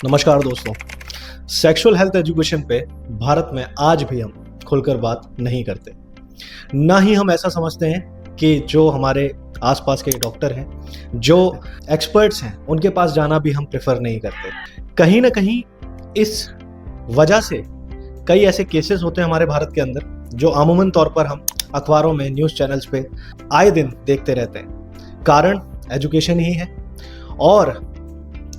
नमस्कार दोस्तों। Sexual health education पे भारत में आज भी हम खुलकर बात नहीं करते। ना ही हम ऐसा समझते हैं कि जो हमारे आसपास के डॉक्टर हैं, जो एक्सपर्ट्स हैं, उनके पास जाना भी हम प्रेफर नहीं करते। कहीं ना कहीं इस वजह से कई ऐसे केसेस होते हैं हमारे भारत के अंदर जो अमूमन तौर पर हम अखबारों में, न्यूज़ चैनल्स पे आए दिन देखते रहते हैं। कारण एजुकेशन ही है। और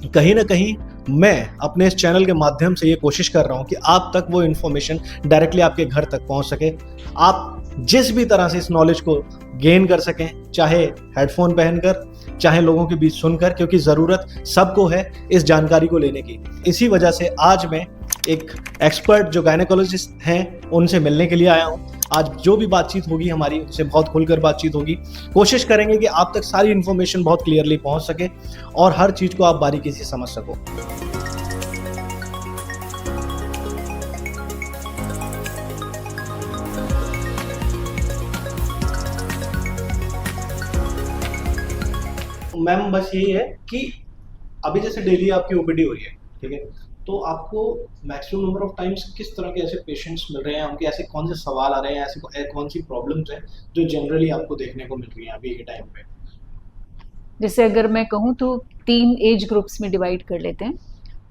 कहीं ना कहीं मैं अपने इस चैनल के माध्यम से ये कोशिश कर रहा हूँ कि आप तक वो इन्फॉर्मेशन डायरेक्टली आपके घर तक पहुँच सके। आप जिस भी तरह से इस नॉलेज को गेन कर सकें, चाहे हेडफोन पहनकर, चाहे लोगों के बीच सुनकर, क्योंकि ज़रूरत सबको है इस जानकारी को लेने की। इसी वजह से आज मैं एक एक्सपर्ट जो गायनेकोलॉजिस्ट हैं उनसे मिलने के लिए आया हूँ। आज जो भी बातचीत होगी हमारी, उनसे बहुत खुलकर बातचीत होगी। कोशिश करेंगे कि आप तक सारी इन्फॉर्मेशन बहुत क्लियरली पहुंच सके और हर चीज़ को आप बारीकी से समझ सको। मैम बस यही है कि अभी जैसे डेली आपकी ओपीडी हुई है, ठीक है, तो आपको मैक्सिमम नंबर ऑफ टाइम्स किस तरह के ऐसे पेशेंट्स मिल रहे हैं, उनके ऐसे कौन से सवाल आ रहे हैं, ऐसे कौन सी प्रॉब्लम्स हैं जो जनरली आपको देखने को मिल रही हैं अभी के टाइम पे? जैसे अगर मैं कहूँ तो 3 एज ग्रुप्स में डिवाइड कर लेते हैं।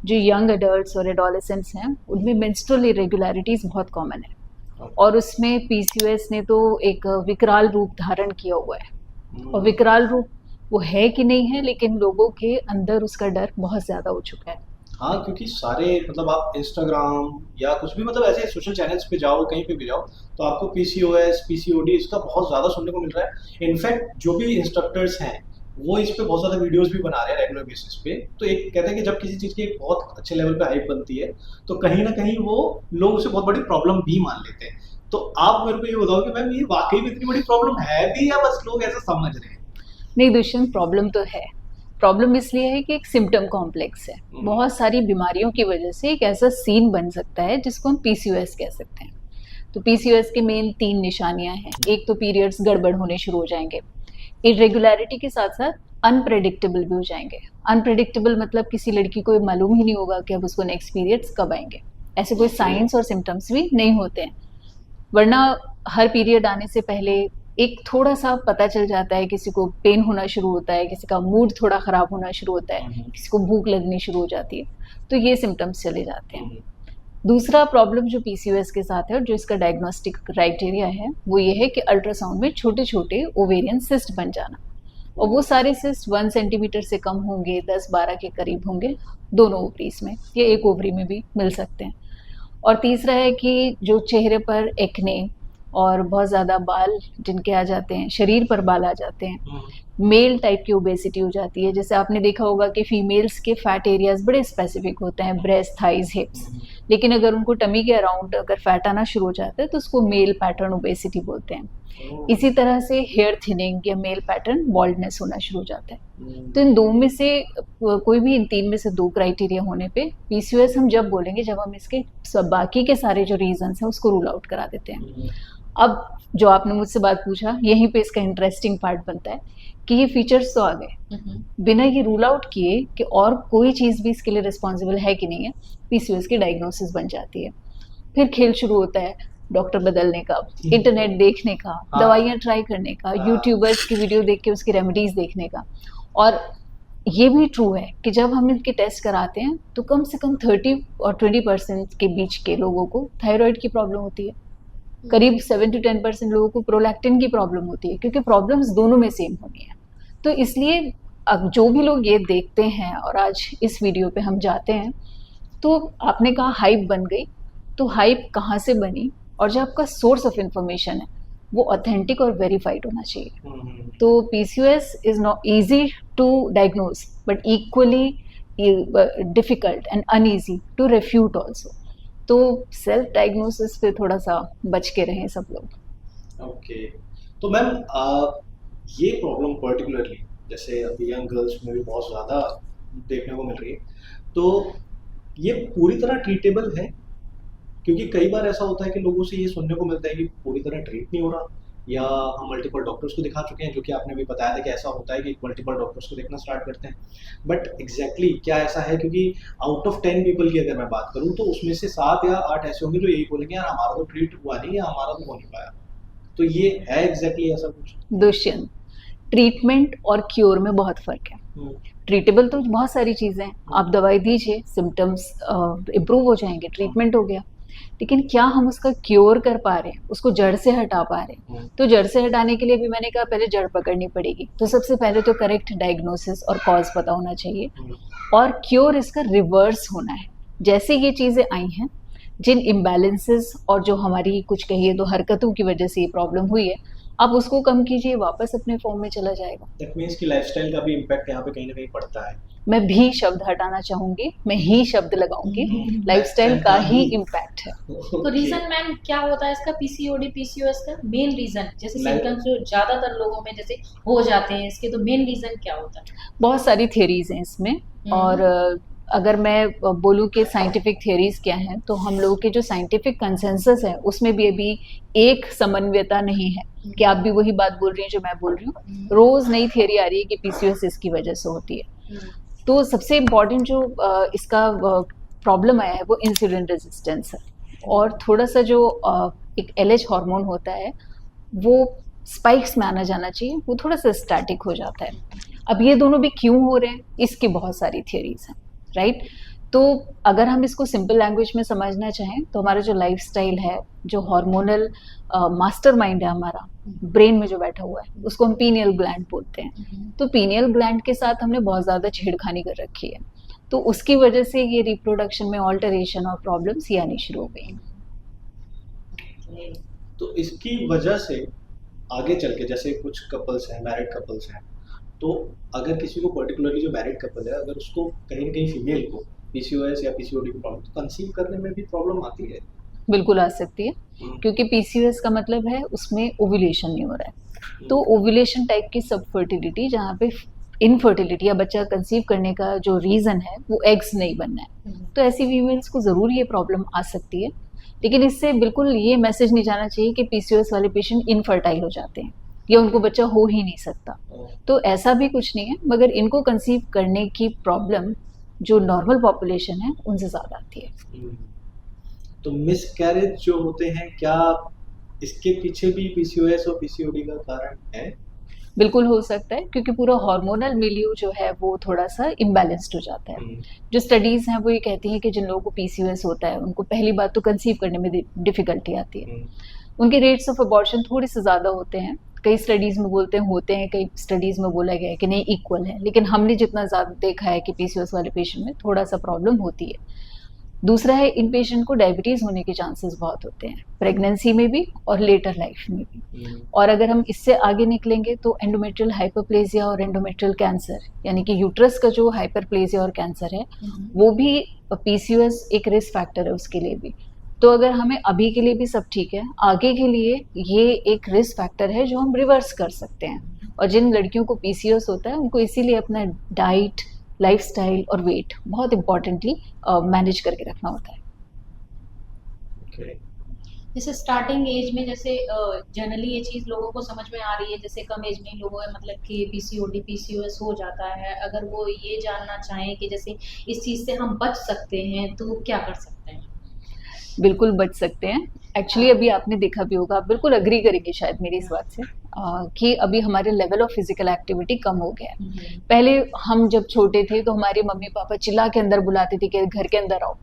जो यंग एडल्ट्स और एडोलेसेंट्स हैं उनमें मेंस्ट्रुअल इरेगुलरिटीज बहुत कॉमन है, और उसमें पीसीओएस ने तो एक विकराल रूप धारण किया हुआ है। और विकराल रूप वो है कि नहीं है, लेकिन लोगों के अंदर उसका डर बहुत ज़्यादा हो चुका है। हाँ, क्योंकि सारे मतलब आप इंस्टाग्राम या कुछ भी मतलब ऐसे सोशल चैनल्स पे जाओ, कहीं पे भी जाओ, तो आपको पीसीओएस, पीसीओडी इसका बहुत ज़्यादा सुनने को मिल रहा है। इनफैक्ट जो भी इंस्ट्रक्टर्स हैं वो इस पे बहुत ज़्यादा वीडियोस भी बना रहे हैं रेगुलर बेसिस पे। तो एक कहते हैं कि जब किसी चीज़ की एक बहुत अच्छे लेवल पे हाइप बनती है तो कहीं ना कहीं वो लोग उसे बहुत बड़ी प्रॉब्लम भी मान लेते हैं। तो आप मेरे को ये बताओ कि मैम ये वाकई में इतनी बड़ी प्रॉब्लम है भी या बस लोग ऐसा समझ रहे हैं? नहीं दुष्यंत, प्रॉब्लम तो है। प्रॉब्लम इसलिए है कि एक सिम्टम कॉम्प्लेक्स है। बहुत सारी बीमारियों की वजह से एक ऐसा सीन बन सकता है जिसको हम पीसीओएस कह सकते हैं। तो पीसीओएस के मेन 3 निशानियां हैं। एक तो पीरियड्स गड़बड़ होने शुरू हो जाएंगे, इरेगुलरिटी के साथ साथ अनप्रेडिक्टेबल भी हो जाएंगे। अनप्रेडिक्टेबल मतलब किसी लड़की को मालूम ही नहीं होगा कि अब उसको नेक्स्ट पीरियड्स कब आएंगे। ऐसे कोई साइंस और सिम्टम्स भी नहीं होते हैं। वरना हर पीरियड आने से पहले एक थोड़ा सा पता चल जाता है, किसी को पेन होना शुरू होता है, किसी का मूड थोड़ा खराब होना शुरू होता है, किसी को भूख लगनी शुरू हो जाती है, तो ये सिम्टम्स चले जाते हैं। दूसरा प्रॉब्लम जो पीसीओएस के साथ है और जो इसका डायग्नोस्टिक क्राइटेरिया है वो ये है कि अल्ट्रासाउंड में छोटे छोटे ओवेरियन सिस्ट बन जाना, और वो सारे सिस्ट 1 सेंटीमीटर से कम होंगे, 10-12 के करीब होंगे दोनों ओवरीज में, या एक ओवरी में भी मिल सकते हैं। और तीसरा है कि जो चेहरे पर एक्ने और बहुत ज़्यादा बाल जिनके आ जाते हैं, शरीर पर बाल आ जाते हैं, मेल टाइप की ओबेसिटी हो जाती है। जैसे आपने देखा होगा कि फीमेल्स के फैट एरियाज बड़े स्पेसिफिक होते हैं, ब्रेस्ट, थाइज, हिप्स, लेकिन अगर उनको टमी के अराउंड अगर फैट आना शुरू हो जाता है तो उसको मेल पैटर्न ओबेसिटी बोलते हैं। इसी तरह से हेयर थिनिंग या मेल पैटर्न बॉल्डनेस होना शुरू हो जाता है। तो इन 2 में से कोई भी इन 3 में से 2 क्राइटेरिया होने पे पीसीओएस हम जब बोलेंगे, जब हम इसके सब बाकी के सारे जो रीजंस हैं उसको रूल आउट करा देते हैं। अब जो आपने मुझसे बात पूछा, यहीं पे इसका इंटरेस्टिंग पार्ट बनता है कि ये फीचर्स तो आ गए, बिना ये रूल आउट किए कि और कोई चीज़ भी इसके लिए रिस्पॉन्सिबल है कि नहीं है, पीसीओएस की डायग्नोसिस बन जाती है। फिर खेल शुरू होता है डॉक्टर बदलने का, इंटरनेट देखने का, दवाइयाँ ट्राई करने का, यूट्यूबर्स की वीडियो देख के उसकी रेमेडीज देखने का। और ये भी ट्रू है कि जब हम इनके टेस्ट कराते हैं तो कम से कम 30 और 20% के बीच के लोगों को थायराइड की प्रॉब्लम होती है, करीब 7 to 10% लोगों को प्रोलैक्टिन की प्रॉब्लम होती है, क्योंकि प्रॉब्लम्स दोनों में सेम होनी है। तो इसलिए अब जो भी लोग ये देखते हैं और आज इस वीडियो पे हम जाते हैं, तो आपने कहा हाइप बन गई, तो हाइप कहाँ से बनी, और जो आपका सोर्स ऑफ इंफॉर्मेशन है वो ऑथेंटिक और वेरीफाइड होना चाहिए। तो PCOS is not easy to diagnose but equally difficult and uneasy to refute also. तो सेल्फ डायग्नोसिस पे थोड़ा सा बच के रहें सब लोग। ओके, तो मैम ये प्रॉब्लम पर्टिकुलरली जैसे अभी यंग गर्ल्स में भी बहुत ज़्यादा देखने को मिल रही है, तो ये पूरी तरह ट्रीटेबल है? क्योंकि कई बार ऐसा होता है कि लोगों से ये सुनने को मिलता है कि पूरी तरह ट्रीट नहीं हो रहा, या हम मल्टीपल डॉक्टर्स को दिखा चुके हैं, जो कि आपने भी बताया था कि ऐसा होता है कि मल्टीपल डॉक्टर्स को देखना स्टार्ट करते हैं, बट एग्जैक्टली क्या ऐसा है? क्योंकि आउट ऑफ 10 पीपल की अगर मैं बात करूँ तो उसमें से 7 या 8 ऐसे होंगे जो यही बोलेंगे यार हमारा तो ट्रीट हुआ नहीं या हमारा तो हो नहीं पाया। तो ये है एग्जैक्टली ऐसा कुछ? दुष्यंत, ट्रीटमेंट और क्योर में बहुत फर्क है। ट्रीटेबल तो बहुत सारी चीजें हैं, आप दवाई दीजिए, सिम्टम्स इम्प्रूव हो जाएंगे, ट्रीटमेंट हो गया। लेकिन क्या हम उसका क्योर कर पा रहे हैं, उसको जड़ से हटा पा रहे हैं? तो जड़ से हटाने के लिए भी मैंने कहा पहले जड़ पकड़नी पड़ेगी। तो सबसे पहले तो करेक्ट डायग्नोसिस और कॉज पता होना चाहिए, और क्योर इसका रिवर्स होना है। जैसे ये चीजें आई हैं, जिन इम्बैलेंसेस और जो हमारी कुछ कहिए तो हरकतों की वजह से ये प्रॉब्लम हुई है, आप उसको कम कीजिए, वापस अपने फॉर्म में चला जाएगा। दैट मींस कि लाइफस्टाइल का भी इम्पैक्ट यहाँ पे कहीं ना कहीं पड़ता है। मैं भी शब्द हटाना चाहूंगी, मैं ही शब्द लगाऊंगी, लाइफस्टाइल का ही इम्पैक्ट है। तो रीजन मैम क्या होता है इसका, पीसीओडी पीसीओएस का मेन रीजन? जैसे सिम्टम्स जो ज्यादातर लोगों में जैसे हो जाते हैं, इसके तो मेन रीजन क्या होता है? बहुत सारी थियरीज हैं इसमें, और अगर मैं बोलूँ कि साइंटिफिक थियरीज क्या हैं, तो हम लोगों के जो साइंटिफिक कंसेंसस है उसमें भी अभी एक समन्वयता नहीं है कि आप भी वही बात बोल रही हैं जो मैं बोल रही हूँ। रोज नई थियरी आ रही है कि पीसीओएस इसकी वजह से होती है। तो सबसे इम्पॉर्टेंट जो इसका प्रॉब्लम आया है वो इंसुलिन रेजिस्टेंस है, और थोड़ा सा जो एक एलएच हार्मोन होता है वो स्पाइक्स में आना जाना चाहिए, वो थोड़ा सा स्टैटिक हो जाता है। अब ये दोनों भी क्यों हो रहे हैं, इसकी बहुत सारी थियरीज हैं, राइट? तो अगर हम इसको सिंपल लैंग्वेज में समझना चाहें तो हमारा जो लाइफस्टाइल है, जो हार्मोनल मास्टरमाइंड है हमारा ब्रेन में जो बैठा हुआ है, उसको हम पीनियल ग्लैंड बोलते हैं। तो पीनियल ग्लैंड के साथ हमने बहुत ज़्यादा छेड़खानी कर रखी है, तो उसकी वजह से ये रिप्रोडक्शन में ऑल्टरेशन और प्रॉब्लम्स ये आनी शुरू हो गई। तो इसकी वजह से आगे चल के जैसे कुछ कपल्स हैं, मैरिड कपल्स हैं, तो अगर किसी को पर्टिकुलरली जो मैरिड कपल है, अगर उसको कहीं ना कहीं फीमेल को पीसीओएस या पीसीओडी की प्रॉब्लम, तो कंसीव करने में भी प्रॉब्लम आती है? बिल्कुल आ सकती है, क्योंकि पीसीओएस का मतलब है उसमें ओव्यूलेशन नहीं हो रहा है। तो ओव्यूलेशन टाइप की सब फर्टिलिटी, जहाँ पे इनफर्टिलिटी या बच्चा कंसीव करने का जो रीजन है वो एग्स नहीं बनना है, तो ऐसी फीमेल्स को जरूर ये प्रॉब्लम आ सकती है। लेकिन इससे बिल्कुल ये मैसेज नहीं जाना चाहिए कि पीसीओएस वाले पेशेंट इनफर्टाइल हो जाते हैं या उनको बच्चा हो ही नहीं सकता, तो ऐसा भी कुछ नहीं है। मगर इनको कंसीव करने की प्रॉब्लम जो नॉर्मल पॉपुलेशन है उनसे ज़्यादा आती है। तो मिसकैरेज जो होते हैं, क्या इसके पीछे भी पीसीओएस और पीसीओडी का कारण है? बिल्कुल हो सकता है, क्योंकि पूरा हार्मोनल मिलियू जो है वो थोड़ा सा इम्बैलेंस्ड हो जाता है। जो स्टडीज़ हैं वो ये कहती हैं कि जिन लोगों को पीसीओएस होता है उनको पहली बात तो कंसीव करने में डिफ़िकल्टी आती है, उनके रेट्स ऑफ अबॉर्शन थोड़े से ज़्यादा होते हैं। कई स्टडीज़ में बोलते हैं होते हैं, कई स्टडीज़ में बोला गया है कि नहीं इक्वल है, लेकिन हमने जितना ज़्यादा देखा है कि पीसीओएस वाले पेशेंट में थोड़ा सा प्रॉब्लम होती है। दूसरा है, इन पेशेंट को डायबिटीज़ होने के चांसेस बहुत होते हैं, प्रेगनेंसी में भी और लेटर लाइफ में भी। और अगर हम इससे आगे निकलेंगे तो एंडोमेट्रियल हाइपरप्लेजिया और एंडोमेट्रियल कैंसर, यानी कि यूट्रस का जो हाइपरप्लेजिया और कैंसर है, वो भी पीसीओएस एक रिस्क फैक्टर है उसके लिए भी। तो अगर हमें अभी के लिए भी सब ठीक है, आगे के लिए ये एक रिस्क फैक्टर है जो हम रिवर्स कर सकते हैं। और जिन लड़कियों को पीसीओएस होता है उनको इसीलिए अपना डाइट, लाइफस्टाइल और वेट बहुत इम्पोर्टेंटली मैनेज करके रखना होता है। Okay. जैसे स्टार्टिंग एज में जैसे जनरली ये चीज लोगों को समझ में आ रही है, जैसे कम एज में लोगों में मतलब कि पीसीओडी पीसीओएस हो जाता है, अगर वो ये जानना चाहें कि जैसे इस चीज से हम बच सकते हैं तो क्या कर सकते हैं? बिल्कुल बच सकते हैं। एक्चुअली अभी आपने देखा भी होगा, आप बिल्कुल अग्री करेंगे शायद मेरी इस बात से, कि अभी हमारे लेवल ऑफ फिजिकल एक्टिविटी कम हो गया है। पहले हम जब छोटे थे तो हमारे मम्मी पापा चिल्ला के अंदर बुलाते थे कि घर के अंदर आओ,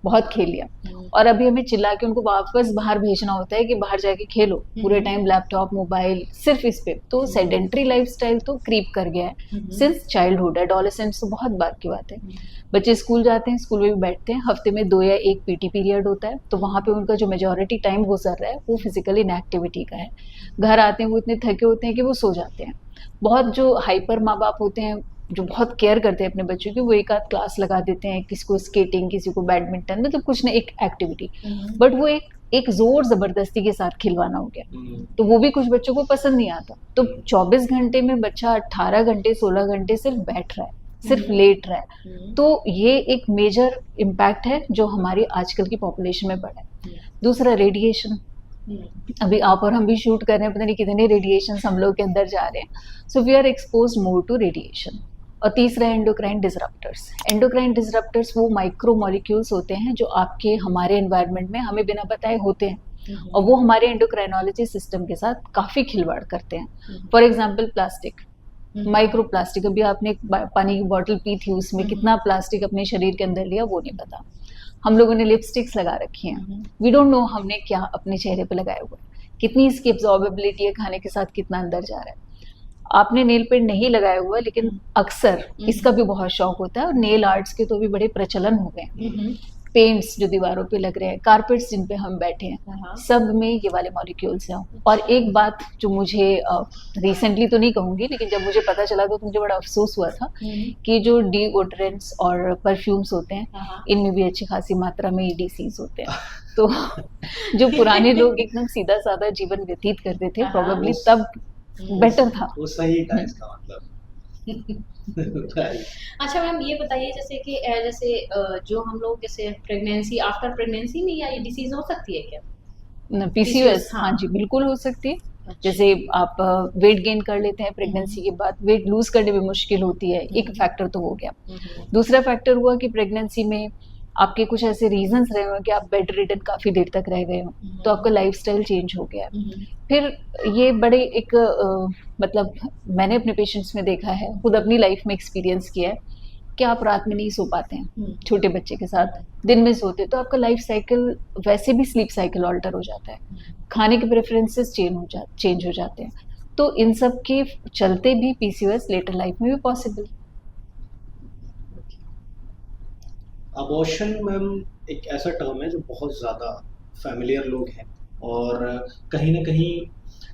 बहुत खेल लिया, और अभी हमें चिल्ला के उनको वापस बाहर भेजना होता है कि बाहर जाके खेलो, पूरे टाइम लैपटॉप मोबाइल सिर्फ इस पे। तो सेडेंट्री लाइफस्टाइल तो क्रीप कर गया है सिंस चाइल्डहुड। एडोलेसेंस तो बहुत बात की बात है, बच्चे स्कूल जाते हैं, स्कूल में भी बैठते हैं, हफ्ते में 2 या 1 पीटी पीरियड होता है, तो वहाँ पे उनका जो मेजॉरिटी टाइम गुजर रहा है वो फिजिकल इनएक्टिविटी का है। घर आते हैं वो इतने थके होते हैं कि वो सो जाते हैं। बहुत जो हाइपर माँ बाप होते हैं जो बहुत केयर करते हैं अपने बच्चों की, वो एक आध क्लास लगा देते हैं, किसी को स्केटिंग, किसी को बैडमिंटन, मतलब कुछ ना एक एक्टिविटी, बट वो एक जोर जबरदस्ती के साथ खिलवाना हो गया, तो वो भी कुछ बच्चों को पसंद नहीं आता। तो 24 घंटे में बच्चा 18 घंटे 16 घंटे सिर्फ बैठ रहा है, सिर्फ लेट रहा है, तो ये एक मेजर इम्पैक्ट है जो हमारी आजकल की पॉपुलेशन में बढ़ा है। दूसरा रेडिएशन, अभी आप और हम भी शूट कर रहे हैं, पता नहीं कितने रेडिएशन हम लोग के अंदर जा रहे हैं, so we are expose more to radiation. और तीसरा है एंडोक्राइन डिसरप्टर्स। एंडोक्राइन डिसरप्टर्स वो माइक्रो मॉलिक्यूल्स होते हैं जो आपके हमारे एनवायरनमेंट में हमें बिना बताए होते हैं, और वो हमारे एंडोक्राइनोलॉजी सिस्टम के साथ काफ़ी खिलवाड़ करते हैं। For example plastic, micro plastic. अभी आपने एक पानी की बॉटल पी थी, उसमें कितना प्लास्टिक अपने शरीर के अंदर लिया वो नहीं पता। हम लोगों ने लिपस्टिक्स लगा रखी हैं, वी डोंट नो हमने क्या अपने चेहरे पे लगाया हुआ है, कितनी इसकी एब्जॉर्बेबिलिटी है, खाने के साथ कितना अंदर जा रहा है। आपने नेल पेंट नहीं लगाया हुआ, लेकिन अक्सर इसका भी बहुत शौक होता है, और नेल आर्ट्स के तो भी बड़े प्रचलन हो गए हैं। पेंट्स जो दीवारों पे लग रहे हैं, कारपेट्स जिन पे हम बैठे हैं, सब में ये वाले मॉलिक्यूल्स हैं। और एक बात जो मुझे रिसेंटली तो नहीं कहूँगी, लेकिन जब मुझे पता चला तो मुझे बड़ा अफसोस हुआ था कि जो डीओड्रेंट्स और परफ्यूम्स होते हैं, इनमें भी अच्छी खासी मात्रा में EDCs होते हैं। तो जो पुराने लोग एकदम सीधा साधा जीवन व्यतीत करते थे, प्रोबेबली तब बेटर था। वो सही था इसका मतलब। अच्छा मैम, ये बताइए जैसे कि जो हम लोग जैसे प्रेगनेंसी, आफ्टर प्रेगनेंसी में या ये डिसीज हो सकती है क्या? PCOS, हाँ। हाँ जी, बिल्कुल हो सकती है। जैसे आप वेट गेन कर लेते हैं प्रेगनेंसी के बाद, वेट लूज करने में मुश्किल होती है, एक फैक्टर तो हो गया। दूसरा फैक्टर हुआ कि प्रेगनेंसी में आपके कुछ ऐसे रीजंस रहे हो कि आप बेड रिडन काफ़ी देर तक रह गए हो, तो आपका लाइफस्टाइल चेंज हो गया है। फिर ये बड़े एक मतलब मैंने अपने पेशेंट्स में देखा है, खुद अपनी लाइफ में एक्सपीरियंस किया है कि आप रात में नहीं सो पाते हैं, छोटे बच्चे के साथ दिन में सोते, तो आपका लाइफ साइकिल वैसे भी स्लीप साइकिल ऑल्टर हो जाता है, खाने के प्रेफरेंसेस चेंज हो जाते हैं। तो इन सब के चलते भी PCOS लेटर लाइफ में भी पॉसिबल। अबॉर्शन मैम एक ऐसा टर्म है जो बहुत ज़्यादा फैमिलियर लोग हैं, और कहीं ना कहीं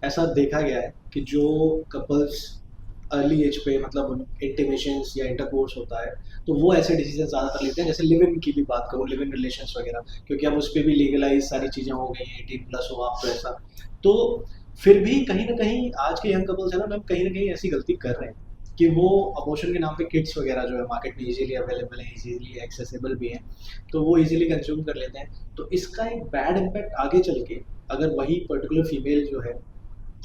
ऐसा देखा गया है कि जो कपल्स अर्ली एज पे मतलब इंटिमेशंस या इंटरकोर्स होता है, तो वो ऐसे डिसीजन ज़्यादातर लेते हैं। जैसे लिव इन की भी बात करूँ, लिव इन रिलेशंस वगैरह, क्योंकि अब उस पर भी लीगलाइज सारी चीज़ें हो गई हैं, 18+ हो आप तो ऐसा। तो फिर भी कहीं ना कहीं आज के यंग कपल्स है ना मैम, कहीं ना कहीं ऐसी गलती कर रहे हैं कि वो अबॉर्शन के नाम पे किट्स वगैरह जो है मार्केट में इजीली अवेलेबल है, इजीली एक्सेसिबल भी हैं, तो वो इजीली कंज्यूम कर लेते हैं। तो इसका एक बैड इम्पैक्ट आगे चल के अगर वही पर्टिकुलर फीमेल जो है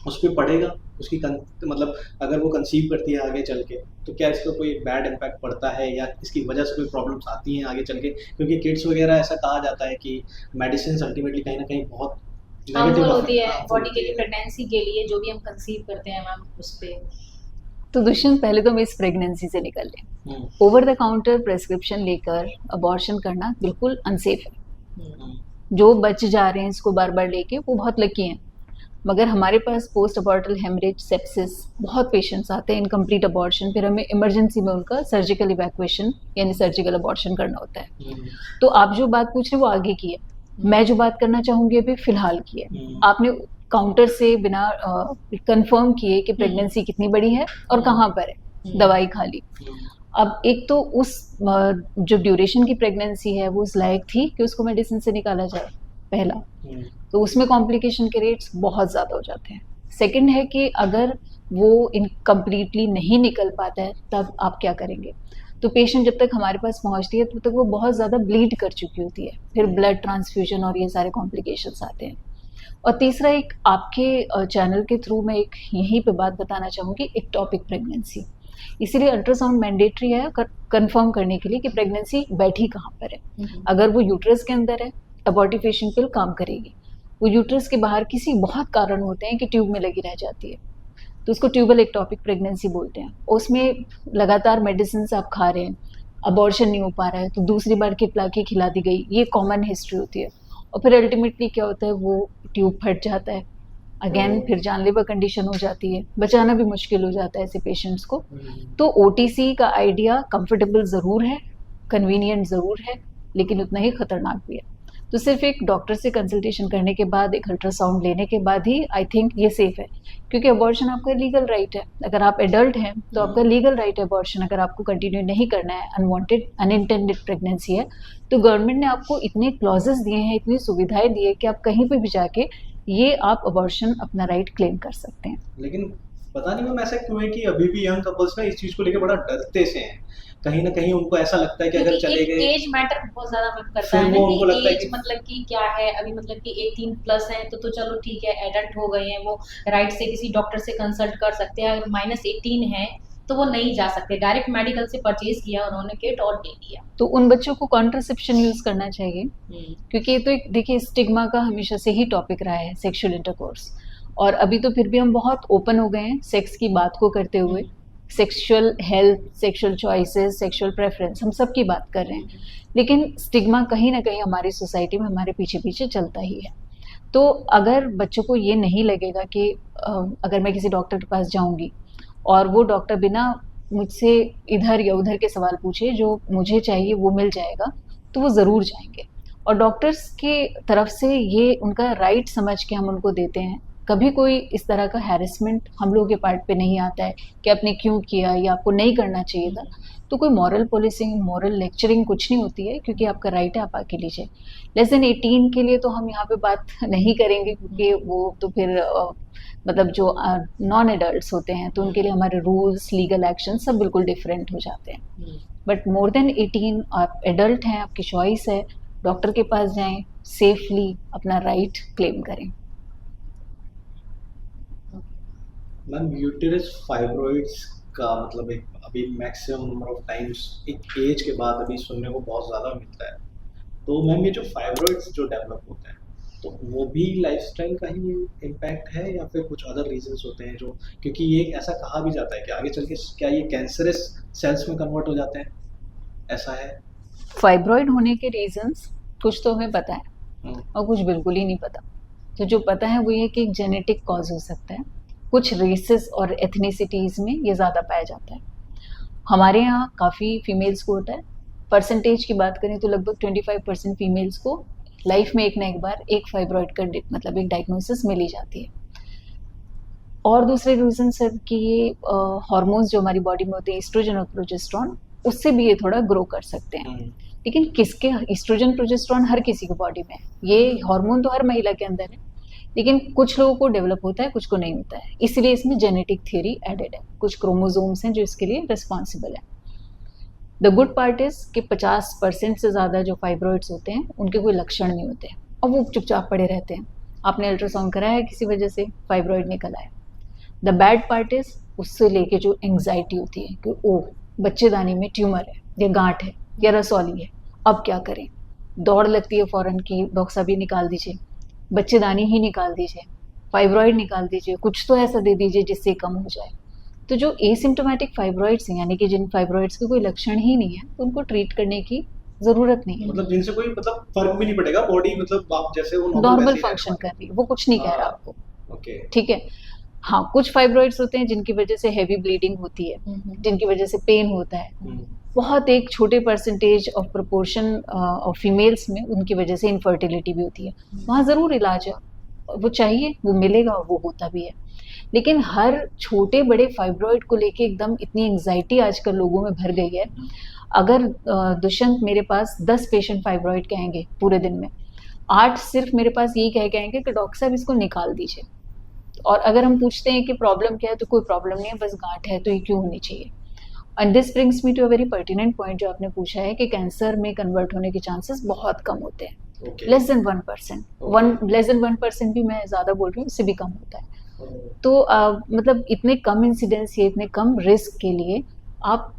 उस पर पड़ेगा, उसकी मतलब अगर वो कंसीव करती है आगे चल के, तो क्या इसका कोई बैड इम्पैक्ट पड़ता है या इसकी वजह से कोई प्रॉब्लम्स आती हैं आगे चल के? क्योंकि किड्स वगैरह ऐसा कहा जाता है कि मेडिसिन अल्टीमेटली कहीं ना कहीं बहुत हार्मफुल होती है बॉडी के लिए, प्रेगनेंसी के लिए जो भी हम कंसीव करते हैं मैम उस पे। तो दुष्यंत, पहले तो हम इस प्रेगनेंसी से निकल लें। ओवर द काउंटर प्रेस्क्रिप्शन लेकर अबॉर्शन करना बिल्कुल अनसेफ है। जो बच जा रहे हैं इसको बार बार लेके, वो बहुत लकी हैं। मगर हमारे पास पोस्ट अबॉर्टल हेमरेज, सेप्सिस बहुत पेशेंट्स आते हैं, इनकम्प्लीट अबॉर्शन, फिर हमें इमरजेंसी में उनका सर्जिकल इवैक्यूएशन यानी सर्जिकल अबॉर्शन करना होता है। तो आप जो बात पूछ रहे हैं वो आगे की है, मैं जो बात करना चाहूँगी अभी फिलहाल की है। आपने काउंटर से बिना कंफर्म किए कि प्रेगनेंसी कितनी बड़ी है और कहाँ पर है, दवाई खा ली। अब एक तो उस जो ड्यूरेशन की प्रेगनेंसी है वो उस लायक थी कि उसको मेडिसिन से निकाला जाए, पहला। तो उसमें कॉम्प्लिकेशन के रेट्स बहुत ज़्यादा हो जाते हैं। सेकंड है कि अगर वो इनकम्प्लीटली नहीं निकल पाता है तब आप क्या करेंगे? तो पेशेंट जब तक हमारे पास पहुंचती है तब तक वो बहुत ज़्यादा ब्लीड कर चुकी होती है, फिर ब्लड ट्रांसफ्यूजन और ये सारे कॉम्प्लिकेशंस आते हैं। और तीसरा, एक आपके चैनल के थ्रू मैं एक यहीं पे बात बताना चाहूँगी, एक टॉपिक प्रेगनेंसी। इसीलिए अल्ट्रासाउंड मैंडेटरी है कंफर्म करने के लिए कि प्रेगनेंसी बैठी कहाँ पर है। अगर वो यूट्रस के अंदर है, अबॉर्टिफिकेशन पिल काम करेगी। वो यूट्रस के बाहर किसी बहुत कारण होते हैं कि ट्यूब में लगी रह जाती है, तो उसको ट्यूबल एक्टोपिक प्रेगनेंसी बोलते हैं। उसमें लगातार मेडिसिन आप खा रहे हैं, अबॉर्शन नहीं हो पा रहा है, तो दूसरी बार किट ला के खिला दी गई, ये कॉमन हिस्ट्री होती है। और फिर अल्टीमेटली क्या होता है, वो ट्यूब फट जाता है, अगेन फिर जानलेवा कंडीशन हो जाती है, बचाना भी मुश्किल हो जाता है ऐसे पेशेंट्स को। तो OTC का आइडिया कंफर्टेबल ज़रूर है, कन्वीनियंट ज़रूर है, लेकिन उतना ही खतरनाक भी है। तो सिर्फ एक डॉक्टर से कंसल्टेशन करने के बाद, एक अल्ट्रासाउंड लेने के बाद ही आई थिंक ये सेफ है, क्योंकि अबॉर्शन आपका लीगल राइट है। अगर आप एडल्ट हैं तो आपका लीगल राइट है अबॉर्शन। अगर आपको कंटिन्यू नहीं करना है, अनवांटेड अनइंटेंडेड प्रेगनेंसी है, तो गवर्नमेंट ने आपको इतने क्लॉजेस दिए हैं, इतनी सुविधाएं दी है कि आप कहीं पर भी जाके ये आप अबॉर्शन अपना राइट क्लेम कर सकते हैं। लेकिन पता नहीं मैम ऐसा क्यों है कि अभी भी यंग कपल्स ना इस चीज को लेके बड़ा डरते से हैं। कहीं ना कहीं उनको ऐसा लगता है कि अगर चले गए एज मैटर बहुत ज्यादा करता फिर है ना वो उनको कि लगता है एज कि मतलब कि क्या है अभी मतलब कि 18 प्लस है तो चलो ठीक है एडल्ट हो गए हैं वो राइट से किसी डॉक्टर से कंसल्ट कर सकते हैं। अगर -18 है तो वो नहीं जा सकते, डायरेक्ट मेडिकल से परचेज किया उन्होंने किट और दे दिया। तो उन बच्चों को कॉन्ट्रासेप्शन यूज करना चाहिए, क्योंकि ये तो एक देखिए स्टिग्मा का हमेशा से ही टॉपिक रहा है सेक्सुअल इंटरकोर्स। और अभी तो फिर भी हम बहुत ओपन हो गए हैं सेक्स की बात को करते हुए, sexual health, sexual choices, sexual preference, हम सब की बात कर रहे हैं। लेकिन स्टिग्मा कहीं ना कहीं हमारी सोसाइटी में हमारे पीछे पीछे चलता ही है। तो अगर बच्चों को ये नहीं लगेगा कि अगर मैं किसी डॉक्टर के पास जाऊंगी और वो डॉक्टर बिना मुझसे इधर या उधर के सवाल पूछे जो मुझे चाहिए वो मिल जाएगा, तो वो ज़रूर जाएंगे। और डॉक्टर्स की तरफ से ये उनका राइट समझ के हम उनको देते हैं। कभी कोई इस तरह का हैरेसमेंट हम लोगों के पार्ट पे नहीं आता है कि आपने क्यों किया या आपको नहीं करना चाहिए था। तो कोई मॉरल पॉलिसिंग, मॉरल लेक्चरिंग कुछ नहीं होती है, क्योंकि आपका राइट है, आप आके लीजिए। लेस देन 18 के लिए तो हम यहाँ पे बात नहीं करेंगे, क्योंकि वो तो फिर मतलब जो नॉन एडल्ट्स होते हैं तो उनके लिए हमारे रूल्स, लीगल एक्शन सब बिल्कुल डिफरेंट हो जाते हैं। बट मोर देन 18 आप एडल्ट हैं, आपकी चॉइस है, डॉक्टर के पास जाएं, सेफली अपना राइट क्लेम करें। मैम यूटेरस फाइब्रॉइड्स का मतलब एक अभी मैक्सिमम नंबर ऑफ टाइम्स एक एज के बाद अभी सुनने को बहुत ज़्यादा मिलता है। तो मैम ये जो फाइब्रॉइड्स जो डेवलप होते हैं तो वो भी लाइफस्टाइल का ही इम्पैक्ट है या फिर कुछ अदर रीजंस होते हैं जो, क्योंकि ये ऐसा कहा भी जाता है कि आगे चल के क्या ये कैंसरस सेल्स में कन्वर्ट हो जाते हैं, ऐसा है? फाइब्रॉइड होने के रीजंस कुछ तो हमें पता है और कुछ बिल्कुल ही नहीं पता। तो जो पता है वो ये कि एक जेनेटिक कॉज हो सकता है, कुछ रेसेस और एथनिसिटीज़ में ये ज़्यादा पाया जाता है। हमारे यहाँ काफ़ी फीमेल्स को होता है। परसेंटेज की बात करें तो लगभग 25% फीमेल्स को लाइफ में एक ना एक बार एक फाइब्रॉइड का मतलब एक डायग्नोसिस मिल ही जाती है। और दूसरे रीज़न सर कि ये हार्मोन्स जो हमारी बॉडी में होते हैं, एस्ट्रोजन और प्रोजेस्टेरॉन, उससे भी ये थोड़ा ग्रो कर सकते हैं। लेकिन किसके एस्ट्रोजन प्रोजेस्टेरॉन हर किसी की बॉडी में है, ये हार्मोन तो हर महिला के अंदर है, लेकिन कुछ लोगों को डेवलप होता है, कुछ को नहीं होता है। इसलिए इसमें जेनेटिक थ्योरी एडेड है, कुछ क्रोमोसोम्स हैं जो इसके लिए रिस्पॉन्सिबल है। द गुड पार्ट इज कि 50% से ज़्यादा जो फाइब्रॉइड्स होते हैं उनके कोई लक्षण नहीं होते हैं और वो चुपचाप पड़े रहते हैं। आपने अल्ट्रासाउंड कराया, किसी वजह से फाइब्रॉइड निकल आया। द बैड पार्ट इज उससे लेके जो एंग्जाइटी होती है कि ओ बच्चेदानी में ट्यूमर है या गांठ है या रसौली है, अब क्या करें। दौड़ लगती है फ़ौरन की डॉक्टर साहब ये निकाल दीजिए, बच्चेदानी ही निकाल दीजिए, फाइब्रॉइड निकाल दीजिए, कुछ तो ऐसा दे दीजिए जिससे कम हो जाए। तो जो एसिम्टोमेटिक फाइब्रॉइड्स हैं, यानी कि जिन फाइब्रॉइड्स के कोई लक्षण ही नहीं है, तो उनको ट्रीट करने की ज़रूरत नहीं है। मतलब जिनसे कोई मतलब फर्क भी नहीं पड़ेगा, बॉडी मतलब आप जैसे वो नॉर्मल फंक्शन कर रही है, वो कुछ नहीं कह रहा आपको। ओके, ठीक है। हाँ, कुछ फाइब्रॉइड्स होते हैं जिनकी वजह से हैवी ब्लीडिंग होती है, जिनकी वजह से पेन होता है। बहुत एक छोटे percentage of proportion of females में उनकी वजह से इनफर्टिलिटी भी होती है। वहाँ ज़रूर इलाज है, वो चाहिए, वो मिलेगा और वो होता भी है। लेकिन हर छोटे बड़े फाइब्रॉइड को लेके एकदम इतनी एंग्जाइटी आजकल लोगों में भर गई है। अगर दुष्यंत मेरे पास 10 पेशेंट फाइब्रॉइड के आएंगे पूरे दिन में, 8 सिर्फ मेरे पास यही कह के आएंगे कि डॉक्टर साहब इसको निकाल दीजिए। और अगर हम पूछते हैं कि प्रॉब्लम क्या है, तो कोई प्रॉब्लम नहीं है, बस गांठ है, तो ये क्यों होनी चाहिए। And this brings me to a very pertinent point जो आपने पूछा है कि कैंसर में कन्वर्ट होने के चांसेस बहुत कम होते हैं। लेस देन 1%, लेस देन 1% भी मैं ज़्यादा बोल रही हूँ, उससे भी कम होता है। तो मतलब इतने कम इंसिडेंस या इतने कम रिस्क के लिए आप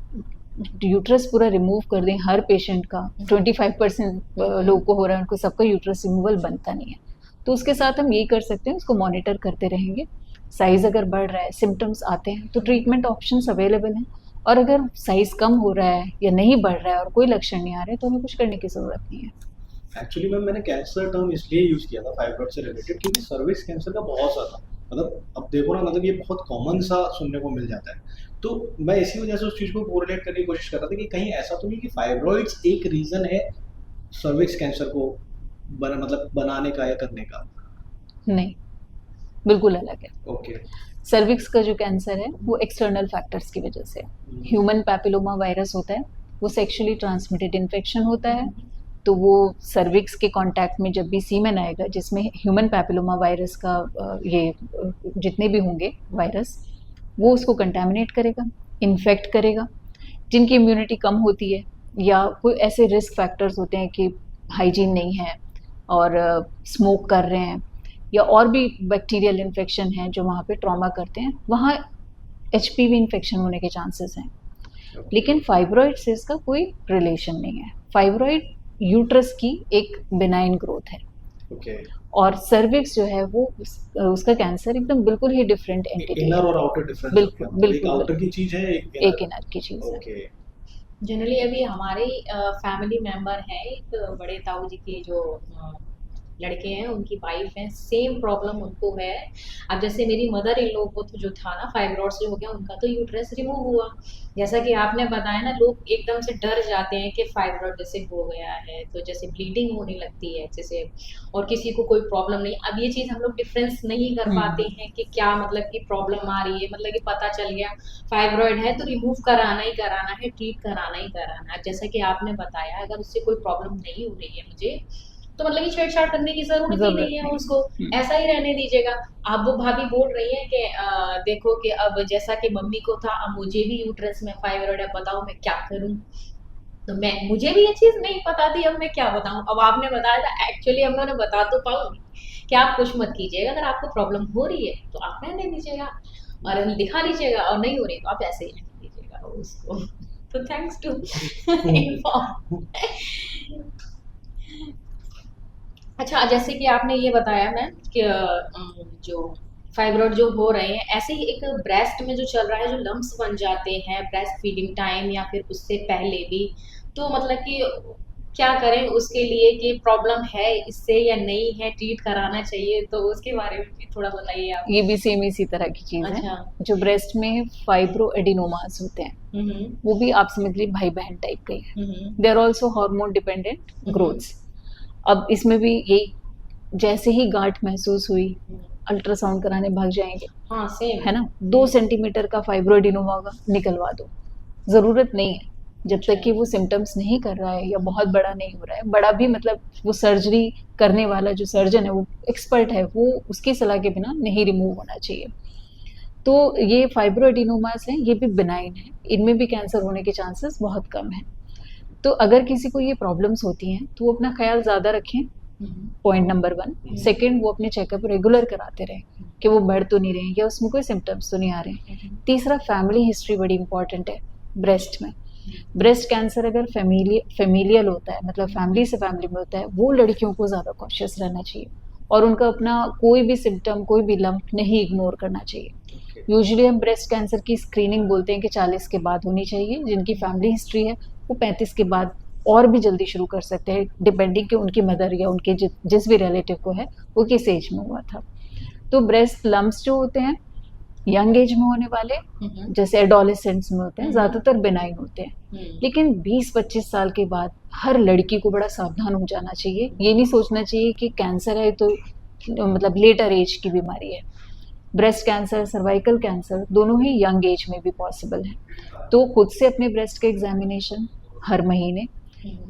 यूट्रस पूरा रिमूव कर दें हर पेशेंट का। 25% लोगों को हो रहा है, उनको सबका यूट्रस रिमूवल बनता नहीं है। तो उसके साथ हम ये कर सकते हैं, उसको मॉनिटर करते रहेंगे। साइज़ अगर बढ़ रहा है, सिम्टम्स आते हैं, तो ट्रीटमेंट ऑप्शंस अवेलेबल हैं। और अगर साइज़ कम हो रहा है या नहीं बढ़ रहा है और कोई लक्षण नहीं आ रहे, तो हमें कुछ करने की ज़रूरत नहीं है। एक्चुअली मैम मैंने कैंसर टर्म इसलिए यूज़ किया था फाइब्रॉइड से रिलेटेड, क्योंकि सर्विक्स कैंसर का बहुत ज़्यादा मतलब अब देखो ना, मतलब ये बहुत कॉमन सा सुनने को मिल जाता है। तो मैं इसी वजह से उस चीज़ को कोरिलेट करने की कोशिश कर रहा था कि कहीं ऐसा तो नहीं कि फाइब्रॉइड्स एक रीज़न है सर्विक्स कैंसर को बनाने का या करने का? नहीं, बिल्कुल अलग है। ओके। सर्विक्स का जो कैंसर है वो एक्सटर्नल फैक्टर्स की वजह से, ह्यूमन पैपिलोमा वायरस होता है, वो सेक्सुअली ट्रांसमिटेड इन्फेक्शन होता है। तो वो सर्विक्स के कांटेक्ट में जब भी सीमेन आएगा जिसमें ह्यूमन पैपिलोमा वायरस का ये जितने भी होंगे वायरस, वो उसको कंटेमिनेट करेगा, इन्फेक्ट करेगा। जिनकी इम्यूनिटी कम होती है या कोई ऐसे रिस्क फैक्टर्स होते हैं कि हाइजीन नहीं है और स्मोक कर रहे हैं या और भी बैक्टीरियल इन्फेक्शन है जो वहाँ पे ट्रॉमा करते हैं, वहाँ HPV इन्फेक्शन होने के चांसेस हैं। लेकिन फाइब्रॉइड से इसका कोई रिलेशन नहीं है। फाइब्रॉइड यूट्रस की एक बिनाइन ग्रोथ है ओके। और सर्विक्स जो है वो उसका कैंसर एकदम बिल्कुल ही डिफरेंट एंटिटी है। इनर और आउटर डिफरेंस, बिल्कुल, एक बिल्कुल, आउटर की चीज है, एक इनर की चीज है। ओके। जनरली अभी हमारे फैमिली मेंबर है, एक बड़े ताऊ जी के जो लड़के हैं, उनकी वाइफ है, सेम प्रॉब्लम उनको है। अब जैसे मेरी मदर इन लोग को तो जो था ना फाइब्रॉइड से हो गया, उनका तो यूट्रस रिमूव हुआ। जैसा कि आपने बताया ना, लोग एकदम से डर जाते हैं कि फाइब्रॉइड जैसे हो गया है तो जैसे ब्लीडिंग होने लगती है जैसे, और किसी को कोई प्रॉब्लम नहीं। अब ये चीज़ हम लोग डिफरेंस नहीं कर पाते हैं कि क्या मतलब कि प्रॉब्लम आ रही है, मतलब कि पता चल गया फाइब्रॉइड है तो रिमूव कराना ही कराना है, ट्रीट कराना ही कराना है। जैसा कि आपने बताया, अगर उससे कोई प्रॉब्लम नहीं हो रही है मुझे, तो मतलब कि छेड़छाड़ करने की जरूरत ही नहीं है, उसको ऐसा ही रहने दीजिएगा। अब वो भाभी बोल रही है कि देखो कि अब जैसा कि मम्मी को था, अब मुझे भी यूट्रस में फाइब्रॉइड है, बताओ मैं क्या करूं। तो मुझे भी ये चीज नहीं पता थी, अब मैं क्या बताऊं। अब आपने बताया था, एक्चुअली हम लोगों ने बता तो पाऊंगी कि आप कुछ मत कीजिएगा, अगर आपको प्रॉब्लम हो रही है तो आप रहने दीजिएगा और दिखा लीजिएगा, और नहीं हो रही तो आप ऐसे ही रहने दीजिएगा उसको। तो थैंक्स टू इन्फॉर्म। अच्छा, जैसे कि आपने ये बताया मैम कि जो फाइब्रॉइड जो हो रहे हैं, ऐसे ही एक ब्रेस्ट में जो चल रहा है, जो लम्प्स बन जाते हैं ब्रेस्ट फीडिंग टाइम या फिर उससे पहले भी, तो मतलब कि क्या करें उसके लिए, कि प्रॉब्लम है इससे या नहीं है, ट्रीट कराना चाहिए, तो उसके बारे में भी थोड़ा बताइए आप। ये भी सेम इसी तरह की चीज अच्छा। है। जो ब्रेस्ट में फाइब्रो एडिनोमास होते हैं, वो भी आप समझ लीजिए भाई बहन टाइप के हैं। They are also hormone dependent growths. अब इसमें भी यही, जैसे ही गांठ महसूस हुई अल्ट्रासाउंड कराने भाग जाएंगे। हाँ सेम है ना, 2 सेंटीमीटर का फाइब्रोएडिनोमा होगा, निकलवा दो, जरूरत नहीं है जब तक कि वो सिम्टम्स नहीं कर रहा है या बहुत बड़ा नहीं हो रहा है। बड़ा भी मतलब वो सर्जरी करने वाला जो सर्जन है वो एक्सपर्ट है, वो उसकी सलाह के बिना नहीं रिमूव होना चाहिए। तो ये फाइब्रोएडिनोमास हैं, ये भी बिनाइन है, इनमें भी कैंसर होने के चांसेस बहुत कम हैं। तो अगर किसी को ये प्रॉब्लम्स होती हैं तो वो अपना ख्याल ज़्यादा रखें, पॉइंट नंबर 1। सेकंड, वो अपने चेकअप रेगुलर कराते रहें कि वो बढ़ तो नहीं रहे हैं या उसमें कोई सिम्टम्स तो नहीं आ रहे हैं। तीसरा, फैमिली हिस्ट्री बड़ी इंपॉर्टेंट है ब्रेस्ट में। ब्रेस्ट कैंसर अगर फेमिलियल होता है, मतलब फैमिली से फैमिली में होता है, वो लड़कियों को ज़्यादा कॉशियस रहना चाहिए और उनका अपना कोई भी सिम्टम, कोई भी लम्प नहीं इग्नोर करना चाहिए। यूजुअली हम ब्रेस्ट कैंसर की स्क्रीनिंग बोलते हैं कि 40 के बाद होनी चाहिए। जिनकी फैमिली हिस्ट्री है वो 35 के बाद और भी जल्दी शुरू कर सकते हैं, डिपेंडिंग कि उनकी मदर या उनके जिस भी रिलेटिव को है वो किस एज में हुआ था। तो ब्रेस्ट लम्प्स जो होते हैं यंग एज में होने वाले, जैसे एडोलेसेंट्स में होते हैं, ज़्यादातर बेनाइन होते हैं। लेकिन 20-25 साल के बाद हर लड़की को बड़ा सावधान हो जाना चाहिए। ये नहीं सोचना चाहिए कि कैंसर है तो मतलब लेटर एज की बीमारी है। ब्रेस्ट कैंसर, सर्वाइकल कैंसर दोनों ही यंग एज में भी पॉसिबल है। तो खुद से अपने ब्रेस्ट का एग्जामिनेशन हर महीने,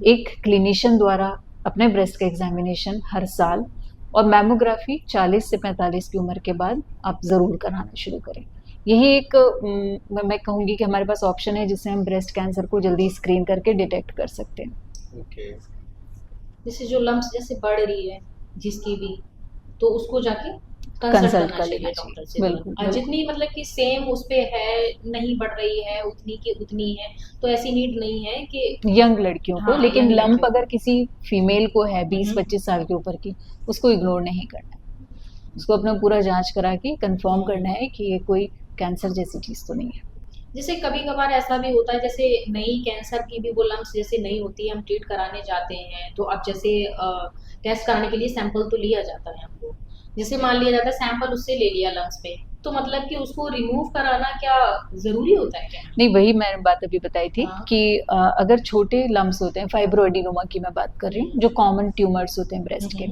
एक क्लिनिशियन द्वारा अपने ब्रेस्ट का एग्जामिनेशन हर साल, और मैमोग्राफी 40 से 45 की उम्र के बाद आप ज़रूर कराना शुरू करें। यही एक मैं कहूँगी कि हमारे पास ऑप्शन है जिससे हम ब्रेस्ट कैंसर को जल्दी स्क्रीन करके डिटेक्ट कर सकते हैं। ओके। जैसे जो लम्प्स जैसे बढ़ रही है जिसकी भी, तो उसको जाके कंसल्ट कर लेना डॉक्टर चाहिए। से। बिल्कुल, जितनी मतलब कि सेम उस पे है, नहीं बढ़ रही है उतनी की उतनी है, तो ऐसी नीड नहीं है कि यंग लड़कियों को। हाँ, लेकिन young लंप लड़कियों अगर किसी फीमेल को है 20-25 साल के ऊपर की, उसको इग्नोर नहीं करना है। उसको अपना पूरा जांच करा के कंफर्म करना है कि ये कोई कैंसर जैसी चीज़ तो नहीं है। जैसे कभी कभार ऐसा भी होता है, जैसे नई कैंसर की भी वो लम्प्स जैसे नहीं होती है, हम ट्रीट कराने जाते हैं तो अब जैसे टेस्ट कराने के लिए सैंपल तो लिया जाता है हमको। जैसे मान लिया जाता है सैंपल उससे ले लिया लम्प्स पे, तो मतलब कि उसको रिमूव कराना क्या जरूरी होता है क्या? नहीं, वही मैंने बात अभी बताई थी कि अगर छोटे लम्प्स होते हैं, फाइब्रोएडिनोमा की मैं बात कर रही हूँ, जो कॉमन ट्यूमर्स होते हैं ब्रेस्ट के,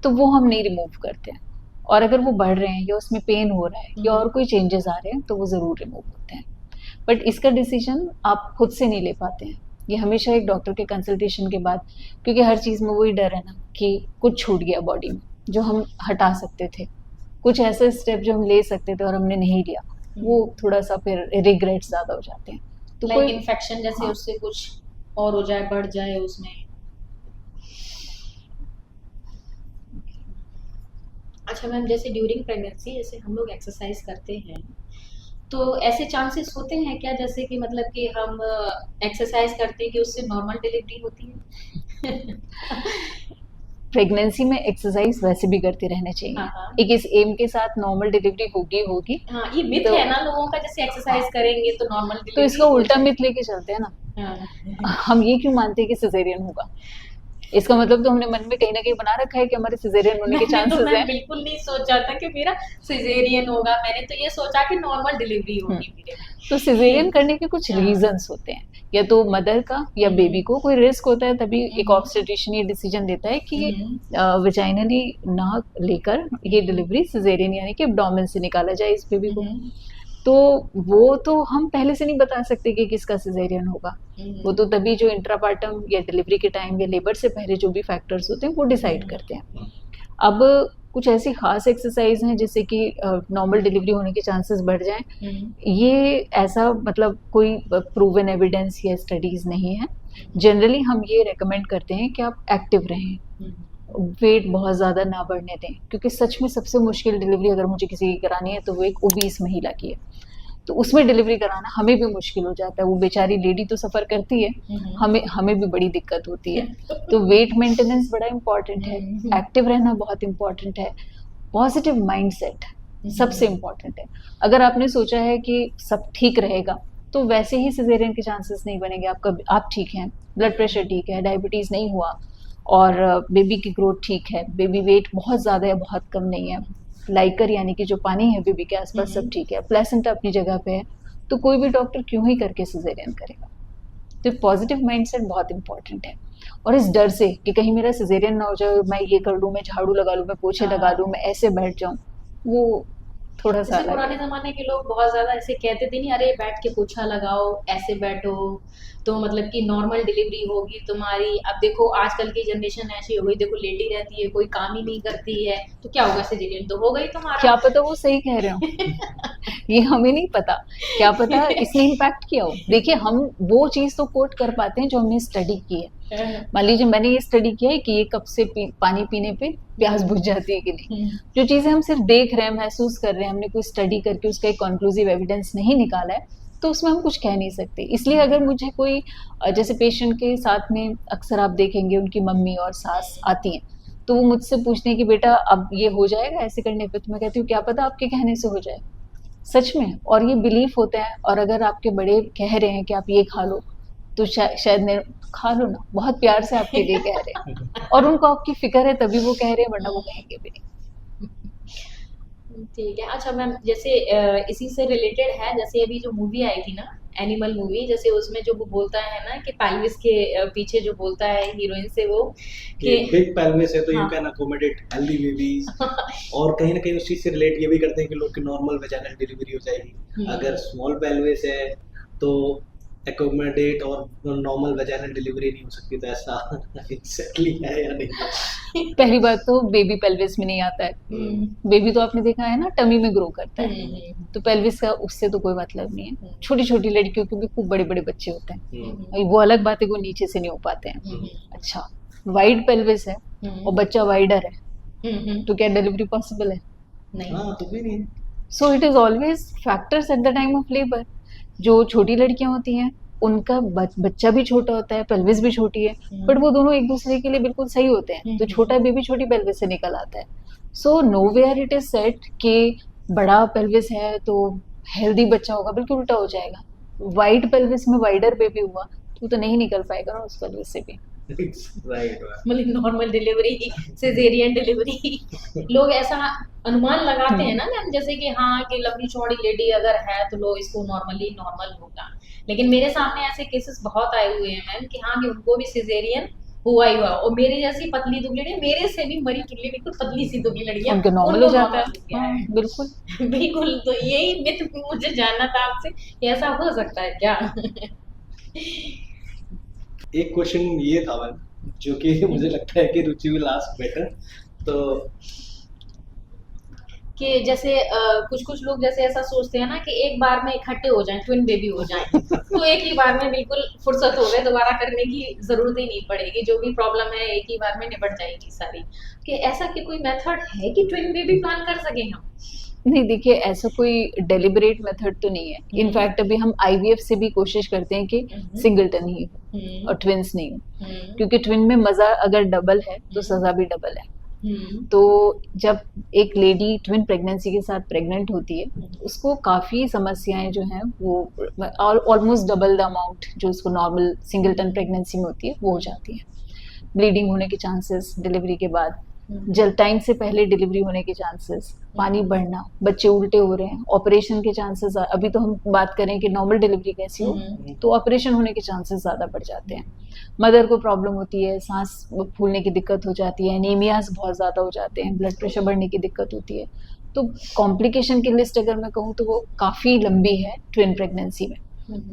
तो वो हम नहीं रिमूव करते हैं। और अगर वो बढ़ रहे हैं या उसमें पेन हो रहा है या और कोई चेंजेस आ रहे हैं तो वो ज़रूर रिमूव होते हैं। बट इसका डिसीजन आप खुद से नहीं ले पाते हैं, ये हमेशा एक डॉक्टर के कंसल्टेशन के बाद, क्योंकि हर चीज़ में वही डर है ना कि कुछ छूट गया बॉडी में जो हम हटा सकते थे, कुछ ऐसे स्टेप जो हम ले सकते थे और हमने नहीं लिया, वो थोड़ा सा फिर रिग्रेट ज्यादा हो जाते हैं। तो लाइक कोई इन्फेक्शन जैसे हाँ। उससे कुछ और हो जाए, बढ़ जाए उसमें। अच्छा मैम, जैसे ड्यूरिंग प्रेगनेंसी जैसे हम लोग एक्सरसाइज करते हैं, तो ऐसे चांसेस होते हैं क्या, जैसे कि मतलब कि हम एक्सरसाइज करते हैं कि उससे नॉर्मल डिलीवरी होती है? प्रेगनेंसी में एक्सरसाइज वैसे भी करते रहने चाहिए, हाँ हाँ एक इस एम के साथ नॉर्मल डिलीवरी होगी होगी। हाँ, ये मिथ तो है ना लोगों का, जैसे एक्सरसाइज करेंगे तो नॉर्मल तो डिलीवरी इसका हो उल्टा जाए। मिथ लेके चलते हैं ना। हाँ। हम ये क्यों मानते हैं कि सिजेरियन होगा? इसका मतलब तो हमने मन में कहीं ना कहीं बना रखा है कि हमारे सिजेरियन होने के मैंने तो चांसेस मैम हैं। बिल्कुल नहीं सोचा था कि मेरा सिजेरियन होगा, मैंने तो ये सोचा कि नॉर्मल डिलीवरी हम्म, होगी मेरे में। तो सिजेरियन करने के कुछ हाँ। रीजंस होते हैं, या तो मदर का या बेबी को कोई रिस्क होता है, तभी एक हम्म। ऑब्स्टेट्रिशियन ये डिसीजन लेता है कि हम्म। विजाइनली ना लेकर ये डिलीवरी सिजेरियन यानी कि एब्डोमेन से निकाला जाए इस बेबी को। हम्म। तो वो तो हम पहले से नहीं बता सकते कि किसका सिजेरियन होगा। वो तो तभी जो इंट्रापार्टम या डिलीवरी के टाइम या लेबर से पहले जो भी फैक्टर्स होते हैं वो डिसाइड करते हैं। अब कुछ ऐसी खास एक्सरसाइज हैं जिससे कि नॉर्मल डिलीवरी होने के चांसेस बढ़ जाएं, ये ऐसा मतलब कोई प्रूवन एविडेंस या स्टडीज नहीं है। जनरली हम ये रेकमेंड करते हैं कि आप एक्टिव रहें, वेट बहुत ज़्यादा ना बढ़ने दें, क्योंकि सच में सबसे मुश्किल डिलीवरी अगर मुझे किसी की करानी है तो वो एक ओबीस महिला की है। तो उसमें डिलीवरी कराना हमें भी मुश्किल हो जाता है, वो बेचारी लेडी तो सफ़र करती है, हमें हमें भी बड़ी दिक्कत होती है। तो वेट मेंटेनेंस बड़ा इम्पॉर्टेंट है, एक्टिव रहना बहुत इम्पॉर्टेंट है, पॉजिटिव माइंडसेट सबसे इम्पॉर्टेंट है। अगर आपने सोचा है कि सब ठीक रहेगा तो वैसे ही सिजेरियन के चांसेस नहीं बनेंगे। आप ठीक हैं, ब्लड प्रेशर ठीक है, डायबिटीज़ नहीं हुआ, और बेबी की ग्रोथ ठीक है, बेबी वेट बहुत ज़्यादा है बहुत कम नहीं है, लाइकर यानी कि जो पानी है बेबी के आसपास सब ठीक है, प्लेसेंटा अपनी जगह पे है, तो कोई भी डॉक्टर क्यों ही करके सिजेरियन करेगा। तो पॉजिटिव माइंडसेट बहुत इंपॉर्टेंट है। और इस डर से कि कहीं मेरा सिजेरियन ना हो जाए, मैं ये कर लूँ, मैं झाड़ू लगा लूँ, मैं पोछे लगा लूँ, मैं ऐसे बैठ जाऊँ, वो थोड़ा सा जैसे अलग पुराने है। जमाने के लोग बहुत ज्यादा ऐसे कहते थे, नहीं अरे बैठ के पोछा लगाओ, ऐसे बैठो तो मतलब कि नॉर्मल डिलीवरी होगी तुम्हारी। अब देखो आजकल की जनरेशन ऐसी हो गई, देखो लेटी रहती है, कोई काम ही नहीं करती है, तो क्या होगा, सिजेरियन तो हो गई तुम्हारा। क्या पता वो सही कह रहे हो, ये हमें नहीं पता, क्या पता इसने इम्पैक्ट किया हो। देखिए हम वो चीज़ तो कोट कर पाते हैं जो हमने स्टडी की है। मान लीजिए मैंने ये स्टडी किया है कि ये कप से पानी पीने पे प्यास बुझ जाती है कि नहीं। जो चीज़ें हम सिर्फ देख रहे हैं, महसूस कर रहे हैं, हमने कोई स्टडी करके उसका एक कंक्लूसिव एविडेंस नहीं निकाला है, तो उसमें हम कुछ कह नहीं सकते। इसलिए अगर मुझे कोई जैसे पेशेंट के साथ में अक्सर आप देखेंगे उनकी मम्मी और सास आती हैं, तो वो मुझसे पूछते हैं कि बेटा अब ये हो जाएगा ऐसे करने पे, तो मैं कहती हूँ क्या पता आपके कहने से हो जाए, सच में। और ये बिलीफ होता है, और अगर आपके बड़े कह रहे हैं कि आप ये खा लो, तो शायद खा लो ना, बहुत प्यार से आपके लिए कह रहे हैं, और उनको आपकी फिक्र है तभी वो कह रहे हैं, वरना वो कहेंगे भी नहीं। ठीक है। अच्छा मैम, जैसे इसी से रिलेटेड है, जैसे अभी जो मूवी आई थी ना, एनिमल मूवी, जैसे उसमें जो वो बोलता है ना कि पेल्विस के पीछे जो बोलता है हीरोइन से वो कि बिग पेल्विस है तो यू हाँ। Can accommodate healthy babies. और कहीं ना कहीं उस चीज से रिलेट ये भी करते हैं कि लोग की नॉर्मल वेजाइनल डिलीवरी हो जाएगी। अगर स्मॉल पेल्विस है तो एकोमोडेट और नॉर्मल वेजाइनल डिलीवरी नहीं हो सकती, तो ऐसा एग्जैक्टली है या नहीं? पहली बात तो बेबी पेल्विस में नहीं आता है। बेबी तो आपने देखा है ना टमी में ग्रो करता है, तो पेल्विस का उससे तो कोई मतलब नहीं है। छोटी छोटी लड़कियों के भी खूब बड़े बड़े बच्चे होते हैं, वो अलग बात है, वो नीचे से नहीं हो पाते हैं। अच्छा, वाइड पेल्विस है और बच्चा वाइडर है, तो क्या डिलीवरी पॉसिबल है? नहीं। हाँ तो भी नहीं। So it is always factors at the time of labour. जो छोटी लड़कियां होती हैं उनका बच्चा भी छोटा होता है, पेल्विस भी छोटी है, बट वो दोनों एक दूसरे के लिए बिल्कुल सही होते हैं, तो छोटा बेबी छोटी पेल्विस से निकल आता है। सो नोवेयर इट इज सेट कि बड़ा पेल्विस है तो हेल्दी बच्चा होगा, बिल्कुल उल्टा हो जाएगा। वाइड पेल्विस में वाइडर बेबी हुआ तो नहीं निकल पाएगा ना उस पेल्विस से भी। राइट। मतलब नॉर्मल डिलीवरी, सिजेरियन डिलीवरी, लोग ऐसा अनुमान लगाते हैं ना मैम, जैसे कि हाँ कि लंबी चौड़ी लेडी अगर है तो लोग इसको नॉर्मल होगा। लेकिन मेरे सामने ऐसे केसेस बहुत आए हुए हैं मैम कि हाँ कि उनको भी सिजेरियन हुआ ही हुआ, और मेरी जैसी पतली दुबली लड़की, मेरे से भी मरी टुल्ली बिल्कुल पतली सी दुबली लड़कियां, उनके नॉर्मल हो जाता है। है। बिल्कुल बिल्कुल। तो यही मिथ मुझे जानना था आपसे कि ऐसा हो सकता है क्या? एक क्वेश्चन ये था मैम, जो कि मुझे लगता है कि रुचि विल आस्क बेटर। तो कि जैसे कुछ कुछ लोग जैसे ऐसा सोचते हैं ना कि एक बार में इकट्ठे हो जाएं, ट्विन बेबी हो जाएं, तो एक ही बार में बिल्कुल फुर्सत हो गए, दोबारा करने की जरूरत ही नहीं पड़ेगी, जो भी प्रॉब्लम है एक ही बार में निपट जाएगी सारी। कि ऐसा कि कोई मेथड है कि ट्विन बेबी प्लान कर सके हम? नहीं, देखिए ऐसा कोई डेलिबरेट मेथड तो नहीं है। इनफैक्ट अभी हम आईवीएफ से भी कोशिश करते हैं कि सिंगलटन ही हो और ट्विंस नहीं हो, क्योंकि ट्विन में मजा अगर डबल है तो सजा भी डबल है। तो जब एक लेडी ट्विन प्रेगनेंसी के साथ प्रेग्नेंट होती है, उसको काफ़ी समस्याएं जो हैं वो ऑलमोस्ट डबल द अमाउंट जो उसको नॉर्मल सिंगलटन प्रेगनेंसी में होती है वो हो जाती है। ब्लीडिंग होने के चांसेस डिलीवरी के बाद, जल टाइम से पहले डिलीवरी होने के चांसेस, पानी बढ़ना, बच्चे उल्टे हो रहे हैं, ऑपरेशन के चांसेस। अभी तो हम बात करें कि नॉर्मल डिलीवरी कैसी हो, तो ऑपरेशन होने के चांसेस ज़्यादा बढ़ जाते हैं। मदर को प्रॉब्लम होती है, सांस फूलने की दिक्कत हो जाती है, एनीमियाज बहुत ज़्यादा हो जाते हैं, ब्लड प्रेशर बढ़ने की दिक्कत होती है। तो कॉम्प्लिकेशन की लिस्ट अगर मैं कहूँ तो वो काफ़ी लंबी है ट्विन प्रेगनेंसी में।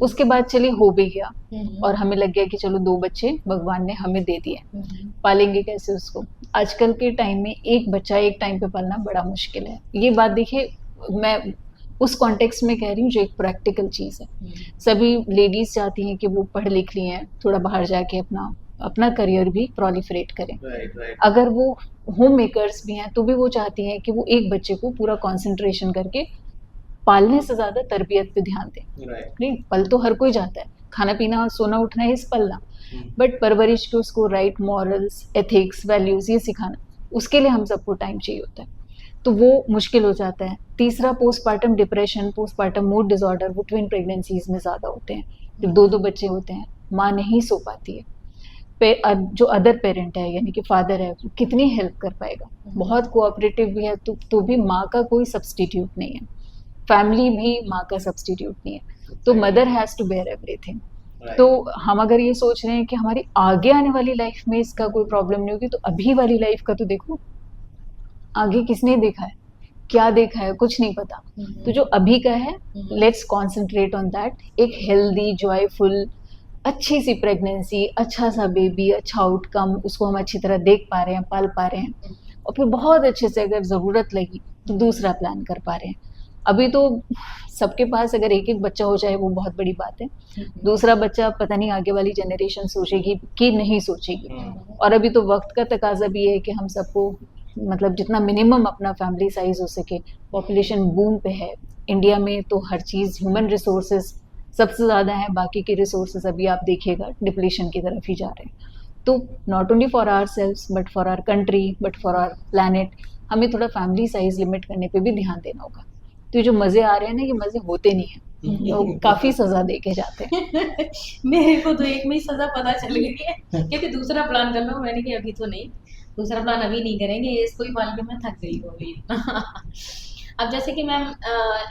उसके बाद चलिए हो भी गया और हमें लग गया कि चलो 2 बच्चे भगवान ने हमें दे दिए, पालेंगे कैसे उसको? आजकल के टाइम में एक बच्चा एक टाइम पे पालना बड़ा मुश्किल है। ये बात देखिए, मैं उस कॉन्टेक्स्ट में कह रही हूँ जो एक प्रैक्टिकल चीज़ है। सभी लेडीज चाहती हैं कि वो पढ़ लिख ली हैं, थोड़ा बाहर जाके अपना करियर भी प्रोलिफरेट करें। अगर वो होम मेकर्स भी हैं तो भी वो चाहती हैं कि वो एक बच्चे को पूरा कंसंट्रेशन करके पालने से ज्यादा तरबियत पे ध्यान दें। नहीं, पल तो हर कोई जाता है, खाना पीना सोना उठना है इस पलना, बट परवरिश के उसको राइट मॉरल्स, एथिक्स, वैल्यूज ये सिखाना, उसके लिए हम सबको टाइम चाहिए होता है, तो वो मुश्किल हो जाता है। तीसरा, postpartum depression, postpartum mood disorder, वो ट्विन प्रेगनेंसीज में ज़्यादा होते हैं। जब 2-2 बच्चे होते हैं, माँ नहीं सो पाती है, जो अदर पेरेंट है यानी कि फादर है, वो कितनी हेल्प कर पाएगा? बहुत कोऑपरेटिव भी है तो भी माँ का कोई सब्सटीट्यूट नहीं है, फैमिली भी माँ का सब्सटीट्यूट नहीं है, तो mother has to bear everything. तो हम अगर ये सोच रहे हैं कि हमारी आगे आने वाली लाइफ में इसका कोई प्रॉब्लम नहीं होगी, तो अभी वाली लाइफ का तो देखो, आगे किसने देखा है, क्या देखा है, कुछ नहीं पता। तो जो अभी का है, लेट्स कॉन्सेंट्रेट ऑन दैट। एक हेल्दी, जॉयफुल, अच्छी सी प्रेगनेंसी, अच्छा सा बेबी, अच्छा आउटकम, उसको हम अच्छी तरह देख पा रहे हैं, पाल पा रहे हैं, और फिर बहुत अच्छे से अगर ज़रूरत लगी तो दूसरा प्लान कर पा रहे हैं। अभी तो सबके पास अगर एक एक बच्चा हो जाए वो बहुत बड़ी बात है, दूसरा बच्चा पता नहीं आगे वाली जनरेशन सोचेगी कि नहीं सोचेगी। और अभी तो वक्त का तकाजा भी है कि हम सबको मतलब जितना मिनिमम अपना फैमिली साइज हो सके, पॉपुलेशन बूम पे है इंडिया में, तो हर चीज़, ह्यूमन रिसोर्सेज सबसे ज़्यादा है, बाकी के रिसोर्सेज अभी आप देखिएगा डिप्लीशन की तरफ ही जा रहे हैं। तो not only for ourselves but for our country, but for our planet, हमें थोड़ा फैमिली साइज लिमिट करने पे भी ध्यान देना होगा। तो ये जो मज़े आ रहे हैं ना, ये मज़े होते नहीं हैं, लोग काफ़ी सज़ा दे के जाते हैं। मेरे को तो एक में ही सजा पता चल गई है, क्योंकि दूसरा प्लान कर लो, मैंने कि अभी तो नहीं, दूसरा प्लान अभी नहीं करेंगे, इसको ही पाल के मैं थक गई हूँ अभी। अब जैसे कि मैम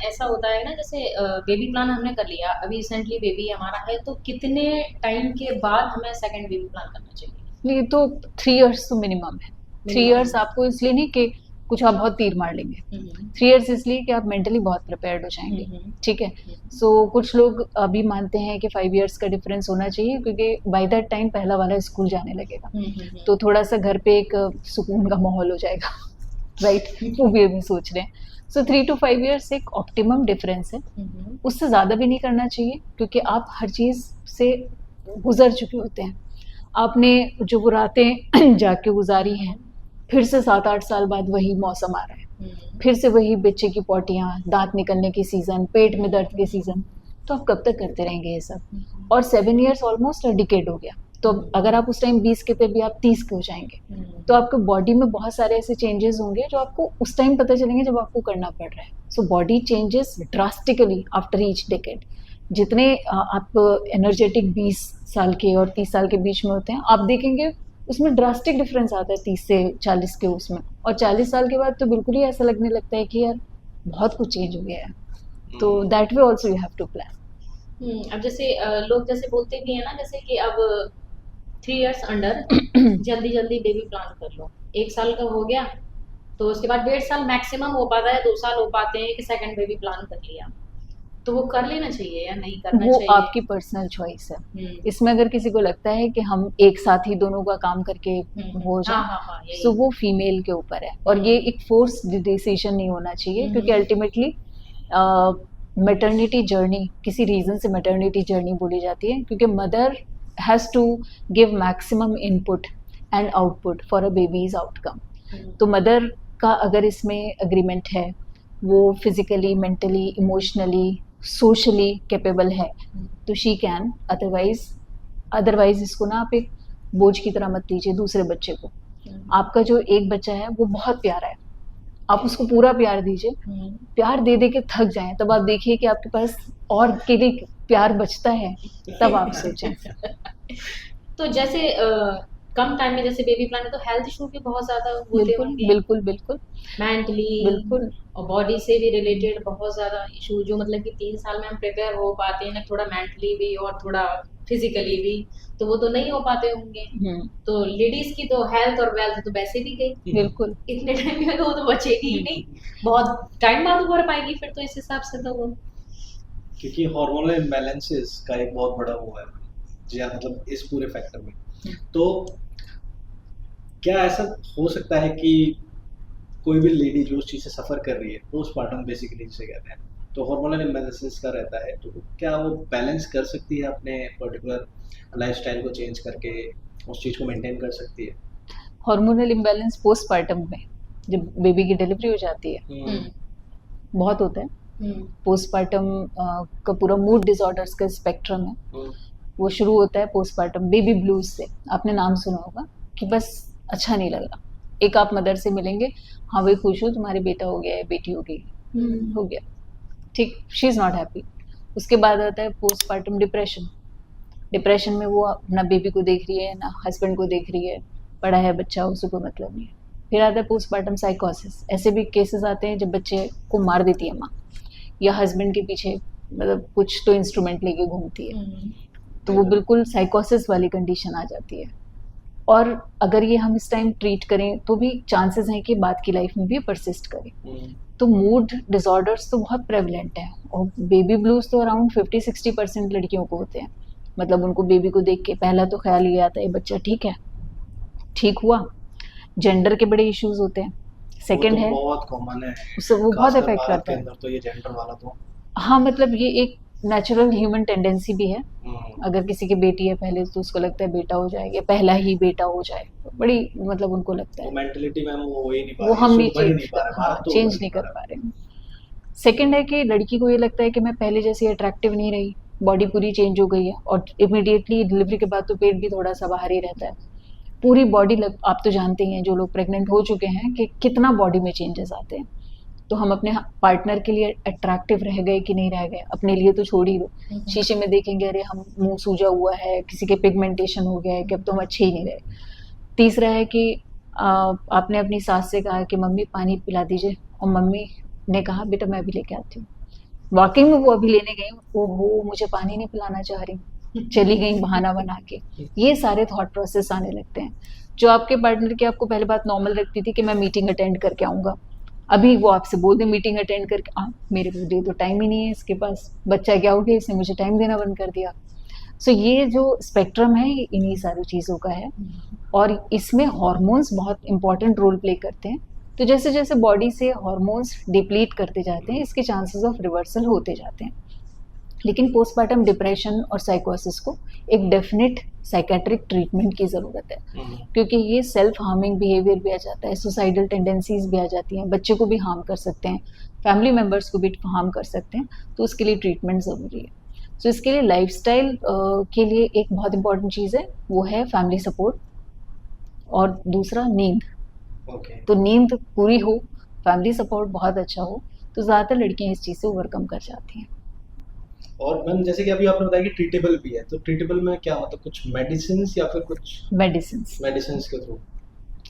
ऐसा होता है ना, जैसे बेबी प्लान हमने कर लिया, अभी रिसेंटली बेबी हमारा है, तो कितने टाइम के बाद हमें सेकंड बेबी प्लान करना चाहिए? ये तो 3 इयर्स तो मिनिमम है। 3 इयर्स आपको इसलिए नहीं कि कुछ आप बहुत तीर मार लेंगे, 3 इयर्स इसलिए कि आप मेंटली बहुत प्रिपेयर्ड हो जाएंगे, ठीक है। सो कुछ लोग अभी मानते हैं कि 5 इयर्स का डिफरेंस होना चाहिए, क्योंकि बाय दैट टाइम पहला वाला स्कूल जाने लगेगा, तो थोड़ा सा घर पे एक सुकून का माहौल हो जाएगा, राइट, वो भी अभी सोच रहे हैं। सो 3 to 5 इयर्स एक ऑप्टिमम डिफरेंस है, उससे ज़्यादा भी नहीं करना चाहिए, क्योंकि आप हर चीज़ से गुजर चुके होते हैं। आपने जो वो रातें जाके गुजारी हैं, फिर से 7-8 साल बाद वही मौसम आ रहा है, फिर से वही बच्चे की पोटियाँ, दांत निकलने की सीज़न, पेट में दर्द के सीज़न, तो आप कब तक करते रहेंगे ये सब? और 7 इयर्स ऑलमोस्ट अ डिकेड हो गया, तो अगर आप उस टाइम 20 के थे भी आप 30 के हो जाएंगे, तो आपके बॉडी में बहुत सारे ऐसे चेंजेस होंगे जो आपको उस टाइम पता चलेंगे जब आपको करना पड़ रहा है। So body changes drastically after each decade. जितने आप एनर्जेटिक 20 साल के और 30 साल के बीच में होते हैं, आप देखेंगे उसमें ड्रास्टिक डिफरेंस आता है 30 से 40 के उसमें, और 40 साल के बाद तो बिल्कुल ही ऐसा लगने लगता है कि यार बहुत कुछ चेंज हो गया है। तो that way also you have to plan. अब जैसे लोग जैसे बोलते भी है ना, जैसे कि अब 3 इयर्स अंडर जल्दी जल्दी बेबी प्लान कर लो, 1 साल का हो गया तो उसके बाद 1.5 साल मैक्सिमम हो पाता है, 2 साल हो पाते हैं कि सेकंड बेबी प्लान कर लिया। तो वो कर लेना चाहिए या नहीं करना वो चाहिए? आपकी पर्सनल चॉइस है। इसमें अगर किसी को लगता है कि हम एक साथ ही दोनों का काम करके हो हाँ जाए, हाँ हाँ यही। सो वो फीमेल के ऊपर है, और ये एक फोर्स डिसीजन नहीं होना चाहिए, क्योंकि अल्टीमेटली मैटरनिटी जर्नी, किसी रीजन से मैटरनिटी जर्नी बोली जाती है, क्योंकि mother has to give maximum input and output for a baby's outcome. तो मदर का अगर इसमें एग्रीमेंट है, वो physically, mentally, emotionally, socially capable है, तो शी कैन, अदरवाइज इसको ना आप एक बोझ की तरह मत लीजिए दूसरे बच्चे को। आपका जो एक बच्चा है वो बहुत प्यारा है, आप उसको पूरा प्यार दीजिए, प्यार दे दे के थक जाएं, तब आप देखिए कि आपके पास और के लिए प्यार बचता है, तब आप सोचें। तो जैसे कम टाइम में जैसे बेबी प्लान है, तो हेल्थ इशू भी बहुत ज्यादा होते बिल्कुल होंगे, बिल्कुल बिल्कुल मेंटली बिल्कुल। और बॉडी से भी रिलेटेड बहुत ज्यादा इशू, जो मतलब कि 3 साल में हम प्रिपेयर हो पाते हैं ना, थोड़ा मेंटली भी और थोड़ा फिजिकली भी, तो वो तो नहीं हो पाते होंगे। तो लेडीज की तो हेल्थ और वेल्थ तो वैसे भी गई, बिल्कुल। इतने टाइम में तो वो तो बचेगी ही नहीं, बहुत टाइम बाद उभर पाएगी फिर तो, इस हिसाब से तो वो, क्योंकि हार्मोनल इम्बैलेंसेस का एक बहुत बड़ा वो है जी हाँ, मतलब इस पूरे फैक्टर में। तो क्या ऐसा हो सकता है कि कोई भी लेडी जो उस चीज़ से सफ़र कर रही है, पोस्टमार्टम बेसिकली जिसे कहते हैं, तो हार्मोनल इम्बैलेंसेस का रहता है, तो क्या वो बैलेंस कर सकती है अपने पर्टिकुलर लाइफस्टाइल को चेंज करके, उस चीज़ को मेंटेन कर सकती है? हार्मोनल इम्बैलेंस पोस्टपार्टम में, जब बेबी की डिलीवरी हो जाती है, बहुत होता है। पोस्टपार्टम का पूरा मूड डिसऑर्डर्स का स्पेक्ट्रम है, वो शुरू होता है पोस्टपार्टम बेबी ब्लूज से। आपने नाम सुना होगा कि बस अच्छा नहीं लग रहा, एक आप मदर से मिलेंगे, हाँ भाई खुश हो, तुम्हारे बेटा हो गया है, बेटी हो गई, हो गया ठीक, शी इज़ नॉट हैप्पी। उसके बाद आता है पोस्टपार्टम डिप्रेशन। डिप्रेशन में वो ना बेबी को देख रही है, ना हस्बैंड को देख रही है, बड़ा है बच्चा, उसको कोई मतलब नहीं है। फिर आता है पोस्टपार्टम साइकोसिस। ऐसे भी केसेस आते हैं जब बच्चे को मार देती है माँ, या हस्बैंड के पीछे मतलब कुछ तो इंस्ट्रूमेंट लेके घूमती है, तो वो बिल्कुल साइकोसिस वाली कंडीशन आ जाती है। और अगर ये हम इस टाइम ट्रीट करें तो भी चांसेस हैं कि बाद की लाइफ में भी परसिस्ट करें। तो मूड डिसऑर्डर्स तो बहुत प्रेवलेंट है, और बेबी ब्लूज तो अराउंड 50-60% लड़कियों को होते हैं। मतलब उनको बेबी को देख के पहला तो ख्याल ये आता है बच्चा ठीक है, ठीक हुआ। जेंडर के बड़े इश्यूज होते हैं। सेकंड है, बहुत कॉमन है, उससे वो बहुत इफेक्ट करता है। तो ये जेंडर वाला तो हाँ, मतलब ये एक नेचुरल ह्यूमन टेंडेंसी भी है। अगर किसी की बेटी है पहले, तो उसको लगता है बेटा हो जाए, या पहला ही बेटा हो जाए, बड़ी मतलब उनको लगता है मेंटलिटी में वो हो ही नहीं पा वो रही, हम नहीं सुधर ही चेंज पा रहे, भारत तो चेंज उभर नहीं पा कर रहा। पा रहे। सेकंड है कि लड़की को ये लगता है कि मैं पहले जैसी अट्रैक्टिव नहीं रही, बॉडी पूरी चेंज हो गई है, और इमीडिएटली डिलीवरी के बाद तो पेट भी थोड़ा सा बाहर ही रहता है, पूरी बॉडी आप तो जानते ही हैं जो लोग प्रेग्नेंट हो चुके हैं कि कितना बॉडी में चेंजेस आते हैं। तो हम अपने पार्टनर के लिए अट्रैक्टिव रह गए कि नहीं रह गए, अपने लिए तो छोड़ ही दो, शीशे में देखेंगे अरे हम मुंह सूजा हुआ है, किसी के पिगमेंटेशन हो गया है, कि अब तो हम अच्छे ही नहीं रहे। तीसरा है कि आपने अपनी सास से कहा कि मम्मी पानी पिला दीजिए, और मम्मी ने कहा बेटा मैं अभी लेके आती हूँ। वाकई में वो अभी लेने गई, वो मुझे पानी नहीं पिलाना चाह रही, चली गई बहाना बना के। ये सारे थॉट प्रोसेस आने लगते हैं। जो आपके पार्टनर की आपको पहले बात नॉर्मल लगती थी कि मैं मीटिंग अटेंड करके आऊँगा, अभी वो आपसे बोल दे मीटिंग अटेंड करके मेरे लिए तो टाइम ही नहीं है इसके पास, बच्चा क्या हो गया, इसने मुझे टाइम देना बंद कर दिया। सो ये जो स्पेक्ट्रम है ये इन्हीं सारी चीज़ों का है, और इसमें हार्मोन्स बहुत इंपॉर्टेंट रोल प्ले करते हैं। तो जैसे जैसे बॉडी से हार्मोन्स डिप्लीट करते जाते हैं, इसके चांसेस ऑफ रिवर्सल होते जाते हैं। लेकिन पोस्टमार्टम डिप्रेशन और साइकोसिस को एक डेफिनेट साइकेट्रिक ट्रीटमेंट की ज़रूरत है, क्योंकि ये सेल्फ हार्मिंग बिहेवियर भी आ जाता है, सुसाइडल टेंडेंसीज भी आ जाती हैं, बच्चे को भी हार्म कर सकते हैं, फैमिली मेम्बर्स को भी हार्म कर सकते हैं, तो उसके लिए ट्रीटमेंट ज़रूरी है। सो इसके लिए लाइफस्टाइल के लिए एक बहुत इंपॉर्टेंट चीज़ है, वो है फैमिली सपोर्ट, और दूसरा नींद। तो नींद पूरी हो, फैमिली सपोर्ट बहुत अच्छा हो, तो ज़्यादातर लड़कियां इस चीज़ से ओवरकम कर जाती हैं। और मैम जैसे कि अभी आपने बताया कि ट्रीटेबल भी है, तो ट्रीटेबल में क्या मतलब कुछ मेडिसिन या फिर कुछ मेडिसिन के थ्रू?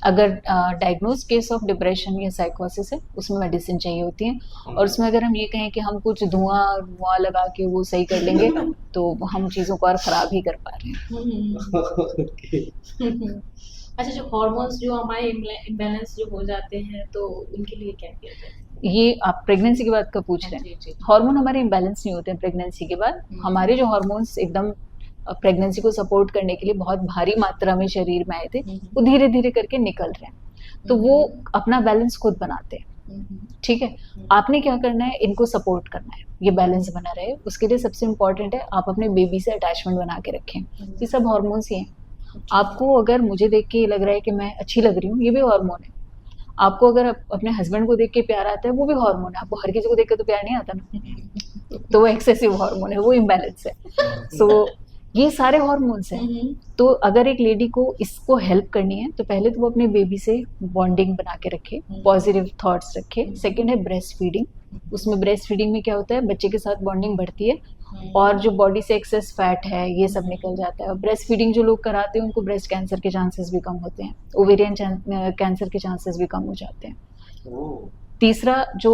अगर डायग्नोज केस ऑफ डिप्रेशन या साइकोसिस है, उसमें मेडिसिन चाहिए होती है, और उसमें अगर हम ये कहें कि हम कुछ धुआं लगा के वो सही कर लेंगे तो हम चीज़ों को और ख़राब ही कर पा रहे हैं। अच्छा, जो हार्मोन्स जो हमारे इम्बैलेंस जो हो जाते हैं, तो उनके लिए क्या किया जाए? ये आप प्रेगनेंसी की बात का पूछ रहे जी हैं। जी हार्मोन हमारे इम्बैलेंस नहीं होते हैं प्रेगनेंसी के बाद। हमारे जो हार्मोन्स एकदम प्रेगनेंसी को सपोर्ट करने के लिए बहुत भारी मात्रा में शरीर में आए थे, वो धीरे धीरे करके निकल रहे हैं, तो वो अपना बैलेंस खुद बनाते हैं। ठीक है, आपने क्या करना है, इनको सपोर्ट करना है, ये बैलेंस बना रहे। उसके लिए सबसे इम्पोर्टेंट है आप अपने बेबी से अटैचमेंट बना के रखें। ये सब हार्मोन्स ही हैं। आपको अगर मुझे देख के लग रहा है कि मैं अच्छी लग रही हूँ, ये भी हार्मोन है। आपको अगर अपने हस्बैंड को देख के प्यार आता है, वो भी हार्मोन है। आपको हर किसी को देख के तो प्यार नहीं आता ना, तो वो एक्सेसिव हार्मोन है, वो इम्बैलेंस है। सो ये सारे हार्मोन्स हैं। तो अगर एक लेडी को इसको हेल्प करनी है, तो पहले तो वो अपने बेबी से बॉन्डिंग बना के रखे, पॉजिटिव थॉट्स रखे। सेकंड है ब्रेस्ट फीडिंग। उसमें ब्रेस्ट फीडिंग में क्या होता है, बच्चे के साथ बॉन्डिंग बढ़ती है और जो बॉडी से एक्सेस फैट है ये सब निकल जाता है। और ब्रेस्ट फीडिंग जो लोग कराते हैं उनको ब्रेस्ट कैंसर के चांसेस भी कम होते हैं, ओवेरियन कैंसर के चांसेस भी कम हो जाते हैं। तीसरा जो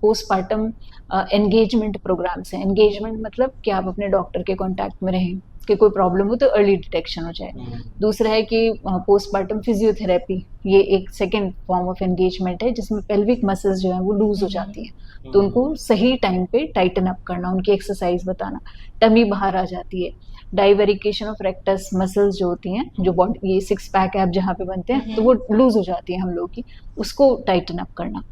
पोस्टपार्टम एंगेजमेंट प्रोग्राम्स हैं। एंगेजमेंट मतलब कि आप अपने डॉक्टर के कांटेक्ट में रहें, कि कोई प्रॉब्लम हो तो अर्ली डिटेक्शन हो जाए। दूसरा है कि पोस्टपार्टम फिजियोथेरेपी, ये एक सेकेंड फॉर्म ऑफ एंगेजमेंट है, जिसमें पेल्विक मसल्स जो हैं वो लूज हो जाती हैं, तो उनको सही टाइम पे टाइटन अप करना, उनकी एक्सरसाइज बताना। टमी बाहर आ जाती है, डाइवेरिकेशन ऑफ रेक्टस मसल्स जो होती हैं, जो बॉडी ये 6 पैक ऐप जहाँ पे बनते हैं, तो वो लूज हो जाती है हम लोग की, उसको टाइटन अप करना।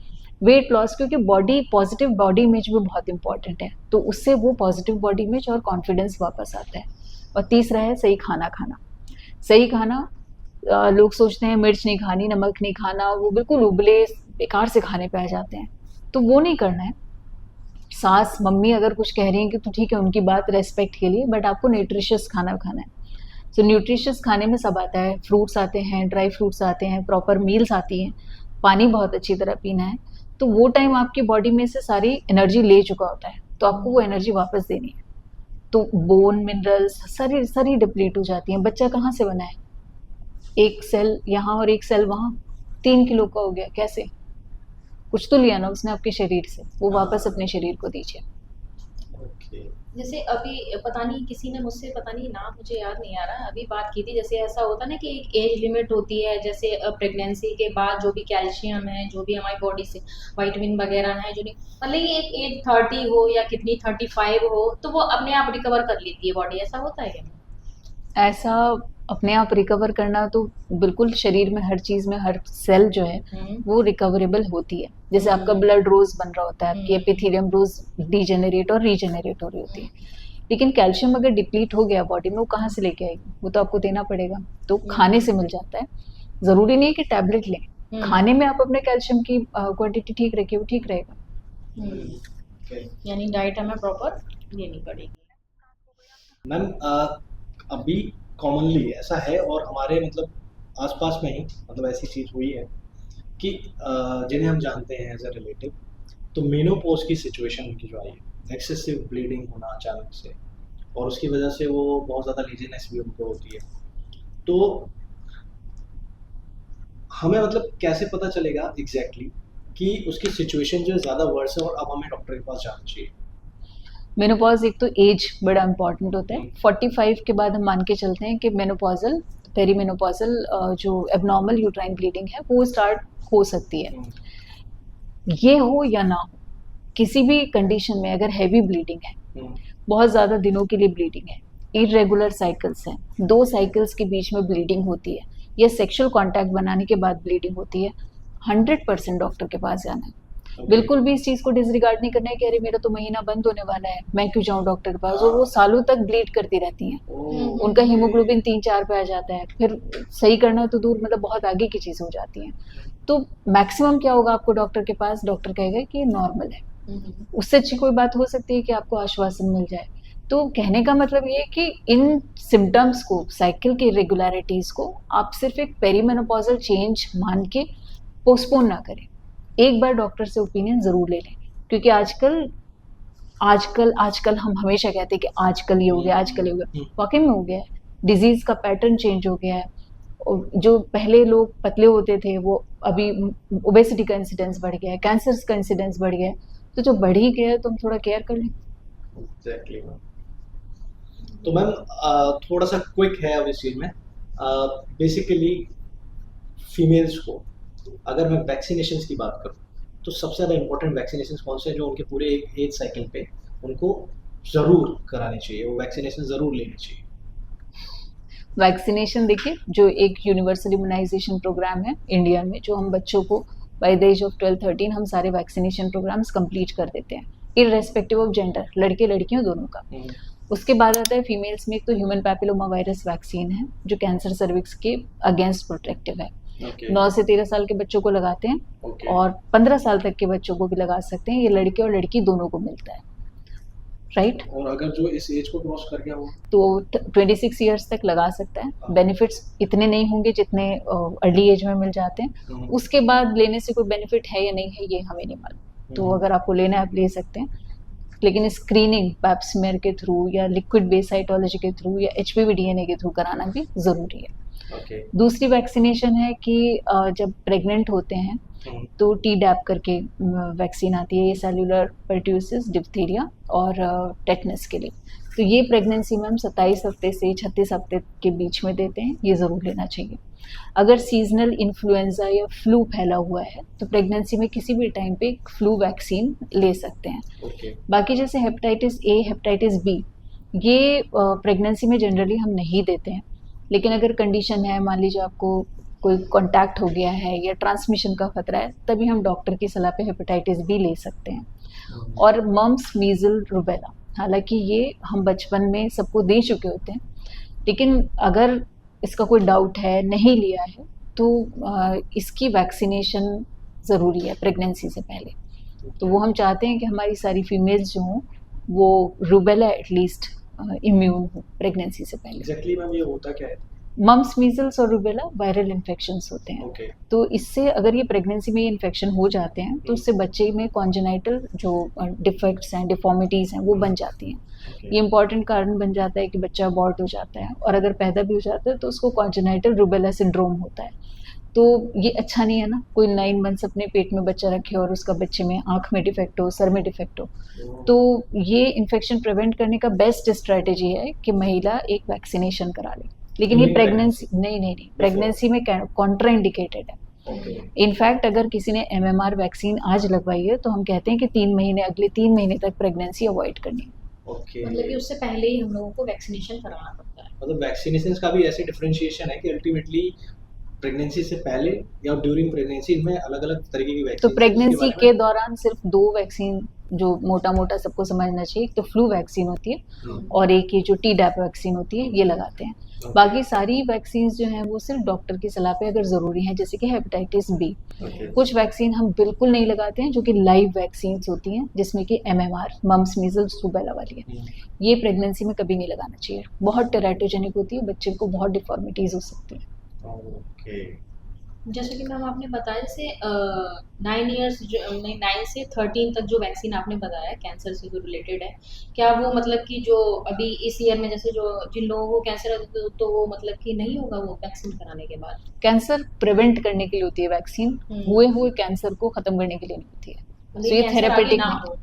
वेट लॉस, क्योंकि बॉडी पॉजिटिव बॉडी इमेज भी बहुत इंपॉर्टेंट है, तो उससे वो पॉजिटिव बॉडी इमेज और कॉन्फिडेंस वापस आता है। और तीसरा है सही खाना खाना। सही खाना, लोग सोचते हैं मिर्च नहीं खानी, नमक नहीं खाना, वो बिल्कुल उबले बेकार से खाने पे आ जाते हैं, तो वो नहीं करना है। सास मम्मी अगर कुछ कह रही हैं कि तो ठीक है, उनकी बात रेस्पेक्ट के लिए, बट आपको न्यूट्रिशियस खाना खाना है। सो न्यूट्रिशियस खाने में सब आता है, फ्रूट्स आते हैं, ड्राई फ्रूट्स आते हैं, प्रॉपर मील्स आती हैं, पानी बहुत अच्छी तरह पीना है। तो वो टाइम आपकी बॉडी में से सारी एनर्जी ले चुका होता है, तो आपको वो एनर्जी वापस देनी है। तो बोन मिनरल्स सारी डिप्लीट हो जाती हैं। बच्चा कहाँ से बना है, एक सेल यहाँ और एक सेल वहाँ, 3 किलो का हो गया, कैसे? कुछ तो लिया ना उसने आपके शरीर से, वो वापस अपने शरीर को दीजिए। जैसे अभी पता नहीं किसी ने मुझसे, पता नहीं नाम मुझे याद नहीं आ रहा, अभी बात की थी, जैसे ऐसा होता ना कि एक एज लिमिट होती है, जैसे प्रेगनेंसी के बाद जो भी कैल्शियम है, जो भी हमारी बॉडी से विटामिन वगैरह है, जो नहीं, मतलब ये एक एज 30 हो या कितनी 35 हो, तो वो अपने आप रिकवर कर लेती है बॉडी, ऐसा होता है क्या? ऐसा अपने आप रिकवर करना तो बिल्कुल, शरीर में हर चीज में हर सेल जो है वो रिकवरेबल होती है। जैसे आपका ब्लड रोज बन रहा होता है, आपकी एपिथेलियम रोज डिजेनरेट और रीजेनरेट हो रही होती है, लेकिन कैल्शियम अगर डिप्लीट हो गया बॉडी में, वो कहाँ से लेके आएगी, वो तो आपको देना पड़ेगा। तो खाने से मिल जाता है, जरूरी नहीं है कि टैबलेट लें, खाने में आप अपने कैल्शियम की क्वांटिटी ठीक रखिए, वो ठीक रहेगा। यानी डाइट हमें प्रॉपर लेनी पड़ेगी। मैम अभी कॉमनली ऐसा है, और हमारे मतलब आसपास में ही मतलब ऐसी चीज़ हुई है कि जिन्हें हम जानते हैं एज अ रिलेटिव, तो मेनोपॉज की सिचुएशन उनकी जो आई है, एक्सेसिव ब्लीडिंग होना अचानक से, और उसकी वजह से वो बहुत ज़्यादा लीजीनेस भी उनको होती है। तो हमें मतलब कैसे पता चलेगा एग्जैक्टली कि उसकी सिचुएशन जो है ज़्यादा वर्स है और अब हमें डॉक्टर के पास जाना चाहिए? मेनोपॉज, एक तो एज बड़ा इंपॉर्टेंट होता है। 45 के बाद हम मान के चलते हैं कि मेनोपॉजल पेरीमेनोपॉजल जो एबनॉर्मल यूट्राइन ब्लीडिंग है वो स्टार्ट हो सकती है। ये हो या ना हो, किसी भी कंडीशन में अगर हैवी ब्लीडिंग है, बहुत ज़्यादा दिनों के लिए ब्लीडिंग है, इरेगुलर साइकिल्स हैं, 2 साइकिल्स के बीच में ब्लीडिंग होती है, या सेक्सुअल कांटेक्ट बनाने के बाद ब्लीडिंग होती है, 100% डॉक्टर के पास जाना है। बिल्कुल भी इस चीज को डिसरिगार्ड नहीं करना है कि अरे मेरा तो महीना बंद होने वाला है, मैं क्यों जाऊं डॉक्टर के पास। और वो सालों तक ब्लीड करती रहती हैं, उनका हीमोग्लोबिन 3-4 पे आ जाता है, फिर सही करना तो दूर, मतलब बहुत आगे की चीज हो जाती है। तो मैक्सिमम क्या होगा, आपको डॉक्टर के पास, डॉक्टर कहेगा कि नॉर्मल है, उससे अच्छी कोई बात हो सकती है कि आपको आश्वासन मिल जाए। तो कहने का मतलब ये है कि इन सिम्टम्स को, साइकिल की इरेगुलरिटीज को आप सिर्फ एक पेरीमेनोपॉजल चेंज मान के पोस्टपोन ना करें, एक बार डॉक्टर से ओपिनियन जरूर ले लें। क्योंकि आजकल हम हमेशा कहते हैं कि आजकल ये हो गया, आजकल ये हो गया, वाकई में हो गया है। डिजीज का पैटर्न चेंज हो गया है, जो पहले लोग पतले होते थे वो अभी ओबेसिटी का इंसिडेंस बढ़ गया है, कैंसर का इंसिडेंस बढ़ गया है, तो जो बढ़ ही गया है तो हम थोड़ा केयर कर लें। Exactly ma'am. तो मैम थोड़ा सा क्विक है अब इस चीज़ में, बेसिकली फीमेल्स को अगर मैं वैक्सीनेशन की बात करूँ तो सबसे ज़्यादा इंपॉर्टेंट वैक्सीनेशन कौन से हैं जो उनके पूरे एक एज साइकिल पे उनको ज़रूर करानी चाहिए, वो वैक्सीनेशन ज़रूर लेनी चाहिए? वैक्सीनेशन देखिए, जो एक यूनिवर्सल इम्यूनाइजेशन प्रोग्राम है इंडिया में, जो हम बच्चों को बाय द एज ऑफ 12-13 हम सारे वैक्सीनेशन प्रोग्राम्स कंप्लीट कर देते हैं, इररेस्पेक्टिव ऑफ जेंडर, लड़के लड़कियों दोनों का। उसके बाद आता है फीमेल्स में, एक तो ह्यूमन पैपिलोमा वायरस वैक्सीन है जो कैंसर सर्विक्स के अगेंस्ट प्रोटेक्टिव है। 9 से 13 साल के बच्चों को लगाते हैं और 15 साल तक के बच्चों को भी लगा सकते हैं। ये लड़के और लड़की दोनों को मिलता है, राइट। और अगर जो इस एज को क्रॉस कर गया वो तो 26 ईयर्स तक लगा सकता है। बेनिफिट्स इतने नहीं होंगे जितने अर्ली एज में मिल जाते हैं। उसके बाद लेने से कोई बेनिफिट है या नहीं है ये हमें नहीं मालूम, तो अगर आपको लेना है आप ले सकते हैं, लेकिन स्क्रीनिंग पैप स्मेयर के थ्रू या लिक्विड बेस साइटोलॉजी के थ्रू या HPV DNA के थ्रू कराना भी ज़रूरी है। दूसरी वैक्सीनेशन है कि जब प्रेग्नेंट होते हैं तो Tdap करके वैक्सीन आती है, ये सेल्युलर परट्यूसिस, डिप्थीरिया और टेटनस के लिए। तो ये प्रेगनेंसी में हम 27 हफ्ते से 36 हफ्ते के बीच में देते हैं, ये ज़रूर लेना चाहिए। अगर सीजनल इन्फ्लुएंजा या फ्लू फैला हुआ है तो प्रेगनेंसी में किसी भी टाइम पे फ्लू वैक्सीन ले सकते हैं। बाकी जैसे हेपेटाइटिस A, हेपेटाइटिस B, ये प्रेगनेंसी में जनरली हम नहीं देते हैं, लेकिन अगर कंडीशन है, मान लीजिए आपको कोई कांटेक्ट हो गया है या ट्रांसमिशन का खतरा है, तभी हम डॉक्टर की सलाह पे हेपेटाइटिस B ले सकते हैं। और मम्स, मीजल, रुबेला, हालांकि ये हम बचपन में सबको दे चुके होते हैं, लेकिन अगर इसका कोई डाउट है, नहीं लिया है, तो इसकी वैक्सीनेशन ज़रूरी है प्रेगनेंसी से पहले। तो वो हम चाहते हैं कि हमारी सारी फीमेल्स जो हों वो रुबेला एटलीस्ट इम्यून हो प्रेगनेंसी से पहले। एग्जैक्टली मैम, ये होता क्या है? मम्स, मीजल्स और रुबेला वायरल इन्फेक्शंस होते हैं। तो इससे अगर ये प्रेगनेंसी में ये इन्फेक्शन हो जाते हैं तो उससे बच्चे में कॉन्जेनाइटल जो डिफेक्ट्स हैं, डिफॉर्मिटीज़ हैं, वो बन जाती हैं। ये इंपॉर्टेंट कारण बन जाता है कि बच्चा अबॉर्ट हो जाता है, और अगर पैदा भी हो जाता है तो उसको कॉन्जेनाइटल रुबेला सिंड्रोम होता है। तो ये अच्छा नहीं है ना, कोई 9 मंथ्स अपने पेट में बच्चा रखे और उसका बच्चे में आँख में डिफेक्ट हो, सर में डिफेक्ट हो। तो ये इन्फेक्शन प्रिवेंट करने का बेस्ट स्ट्रैटेजी है कि महिला एक वैक्सीनेशन करा ले। लेकिन ये प्रेगनेंसी नहीं, प्रेगनेंसी में कॉन्ट्रा इंडिकेटेड है। इनफैक्ट अगर किसी ने MMR वैक्सीन आज लगवाई है तो हम कहते हैं कि 3 महीने, अगले 3 महीने तक प्रेगनेंसी अवॉइड करनी है। मतलब कि उससे पहले ही हम लोगों को वैक्सीनेशन कराना पड़ता है। मतलब वैक्सीनेशन का भी ऐसे डिफरेंशिएशन है कि अल्टीमेटली प्रेगनेंसी से पहले या ड्यूरिंग प्रेगनेंसी इनमें अलग-अलग तरीके की वैक्सीन। तो प्रेगनेंसी के दौरान सिर्फ 2 वैक्सीन जो मोटा सबको समझना चाहिए, तो फ्लू वैक्सीन होती है और एक ये जो Tdap वैक्सीन होती है, ये लगाते हैं। बाकी सारी वैक्सीन जो हैं वो सिर्फ डॉक्टर की सलाह पे अगर ज़रूरी है, जैसे कि हेपेटाइटिस B। कुछ वैक्सीन हम बिल्कुल नहीं लगाते हैं जो कि लाइव वैक्सीन होती हैं, जिसमें कि MMR, मम्स, मीजल्स, रूबेला वाली है। ये प्रेगनेंसी में कभी नहीं लगाना चाहिए, बहुत टेराटोजेनिक होती है, बच्चे को बहुत डिफॉर्मिटीज़ हो सकती है। जैसे कि मैम आपने बताया, जैसे 9 से 13 तक जो वैक्सीन आपने बताया कैंसर से जो रिलेटेड है, क्या वो मतलब कि जो अभी इस ईयर में जैसे जो जिन लोगों को कैंसर है तो वो मतलब कि नहीं होगा वो वैक्सीन कराने के बाद? कैंसर प्रिवेंट करने के लिए होती है वैक्सीन, हुए कैंसर को खत्म करने के लिए नहीं होती है। तो ये थेरेपेटिक नहीं हो,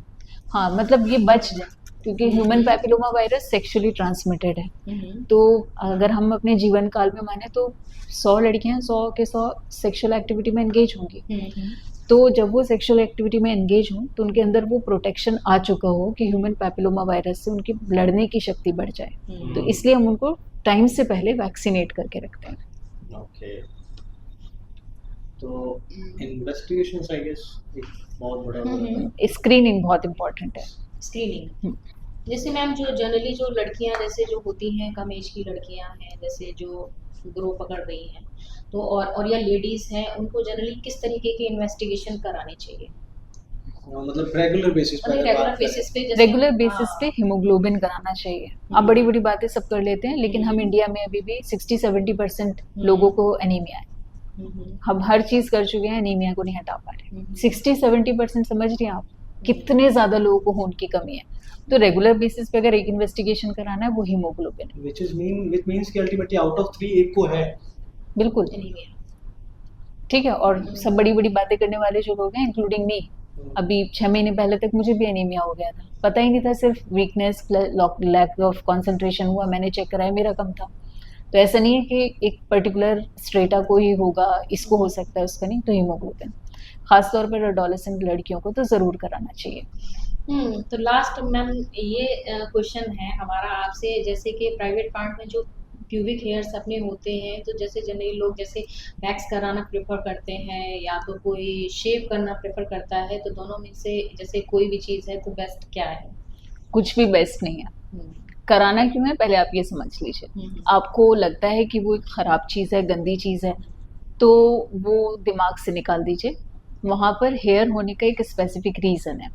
हाँ, मतलब ये बच जाए, क्योंकि human papilloma virus sexually transmitted है। तो अगर हम अपने जीवन काल में माने तो 100 लड़कियां 100 के 100 सेक्सुअल एक्टिविटी में एंगेज होंगी। तो जब वो सेक्सुअल एक्टिविटी में एंगेज हों तो उनके अंदर वो प्रोटेक्शन आ चुका हो कि ह्यूमन पैपिलोमा वायरस से उनकी लड़ने की शक्ति बढ़ जाए। तो इसलिए हम उनको टाइम से पहले वैक्सीनेट करके रखते हैं। ओके, तो इन्वेस्टिगेशंस आई गेस एक बहुत बड़ा स्क्रीनिंग बहुत इम्पोर्टेंट है। स्क्रीनिंग जैसे मैम जो जनरली जो लड़कियां जैसे जो होती हैं, कम एज की लड़कियां हैं जैसे जो ग्रो पकड़ रही हैं, तो और या लेडीज हैं, उनको जनरली किस तरीके की इन्वेस्टिगेशन करानी चाहिए? मतलब रेगुलर बेसिस पे हीमोग्लोबिन कराना चाहिए। आप बड़ी बड़ी बातें सब कर लेते हैं, लेकिन हम इंडिया में अभी भी 60-70% लोगों को एनीमिया है। हम हर चीज कर चुके हैं, एनीमिया को नहीं हटा पा रहे। 60-70% समझ रही हैं आप कितने ज्यादा लोगों को खून की कमी है। तो रेगुलर बेसिस पे अगर एक इन्वेस्टिगेशन कराना है वो हीमोग्लोबिन है, which means कि अल्टीमेटली आउट ऑफ 3 एक को है बिल्कुल, ठीक है। और सब बड़ी बड़ी बातें करने वाले जो लोग हैं, इंक्लूडिंग मी, अभी 6 महीने पहले तक मुझे भी एनीमिया हो गया था, पता ही नहीं था, सिर्फ वीकनेस, लैक ऑफ कंसंट्रेशन हुआ, मैंने चेक कराया, मेरा कम था। तो ऐसा नहीं है कि एक पर्टिकुलर स्ट्रेटा को ही होगा, इसको हो सकता है, उसका नहीं। तो हीमोग्लोबिन खासतौर पर एडोलेसेंट लड़कियों को तो ज़रूर कराना चाहिए। तो लास्ट मैम ये क्वेश्चन है हमारा आपसे, जैसे कि प्राइवेट पार्ट में जो प्यूबिक हेयर्स अपने होते हैं, तो जैसे जनरली लोग जैसे वैक्स कराना प्रेफर करते हैं या तो कोई शेव करना प्रेफर करता है, तो दोनों में से जैसे कोई भी चीज़ है तो बेस्ट क्या है? कुछ भी बेस्ट नहीं है। कराना क्यों है, पहले आप ये समझ लीजिए। आपको लगता है कि वो एक खराब चीज़ है, गंदी चीज़ है, तो वो दिमाग से निकाल दीजिए। वहाँ पर हेयर होने का एक स्पेसिफिक रीज़न है,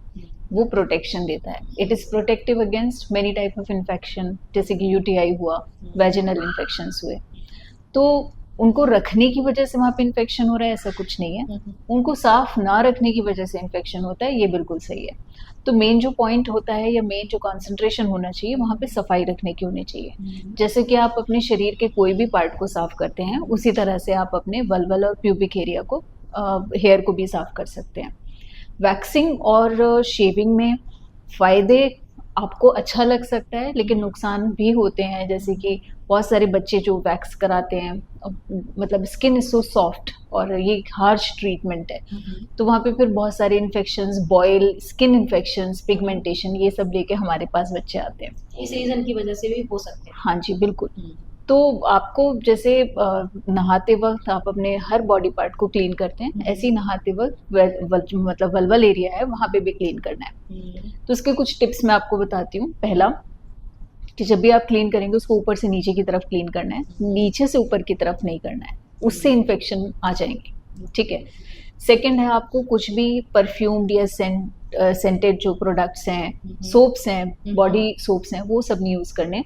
वो प्रोटेक्शन देता है। It is protective against many type of infection, जैसे कि यूटीआई हुआ, वेजिनल इन्फेक्शंस हुए। तो उनको रखने की वजह से वहाँ पे इन्फेक्शन हो रहा है, ऐसा कुछ नहीं है। उनको साफ ना रखने की वजह से इन्फेक्शन होता है, ये बिल्कुल सही है। तो मेन जो पॉइंट होता है या मेन जो कंसंट्रेशन होना चाहिए, वहाँ पे सफाई रखने की होनी चाहिए। जैसे कि आप अपने शरीर के कोई भी पार्ट को साफ करते हैं, उसी तरह से आप अपने वल्वल और प्यूबिक एरिया को, हेयर को भी साफ कर सकते हैं। वैक्सिंग और शेविंग में फ़ायदे आपको अच्छा लग सकता है, लेकिन नुकसान भी होते हैं। जैसे कि बहुत सारे बच्चे जो वैक्स कराते हैं, मतलब स्किन इज सो सॉफ्ट और ये हार्श ट्रीटमेंट है, तो वहाँ पे फिर बहुत सारे infections, boil skin infections, pigmentation, ये सब लेके हमारे पास बच्चे आते हैं। इस रीजन की वजह से भी हो सकते हैं। हाँ जी, बिल्कुल। तो आपको जैसे नहाते वक्त आप अपने हर बॉडी पार्ट को क्लीन करते हैं, ऐसे ही नहाते वक्त मतलब वल्वल एरिया है वहाँ पे भी क्लीन करना है। तो उसके कुछ टिप्स मैं आपको बताती हूँ। पहला, कि जब भी आप क्लीन करेंगे उसको ऊपर से नीचे की तरफ क्लीन करना है, नीचे से ऊपर की तरफ नहीं करना है, उससे इन्फेक्शन आ जाएंगे, ठीक है। सेकेंड है, आपको कुछ भी परफ्यूम्ड या सेंटेड जो प्रोडक्ट्स हैं, सोप्स हैं, बॉडी सोप्स हैं, वो सब नहीं यूज़ करने।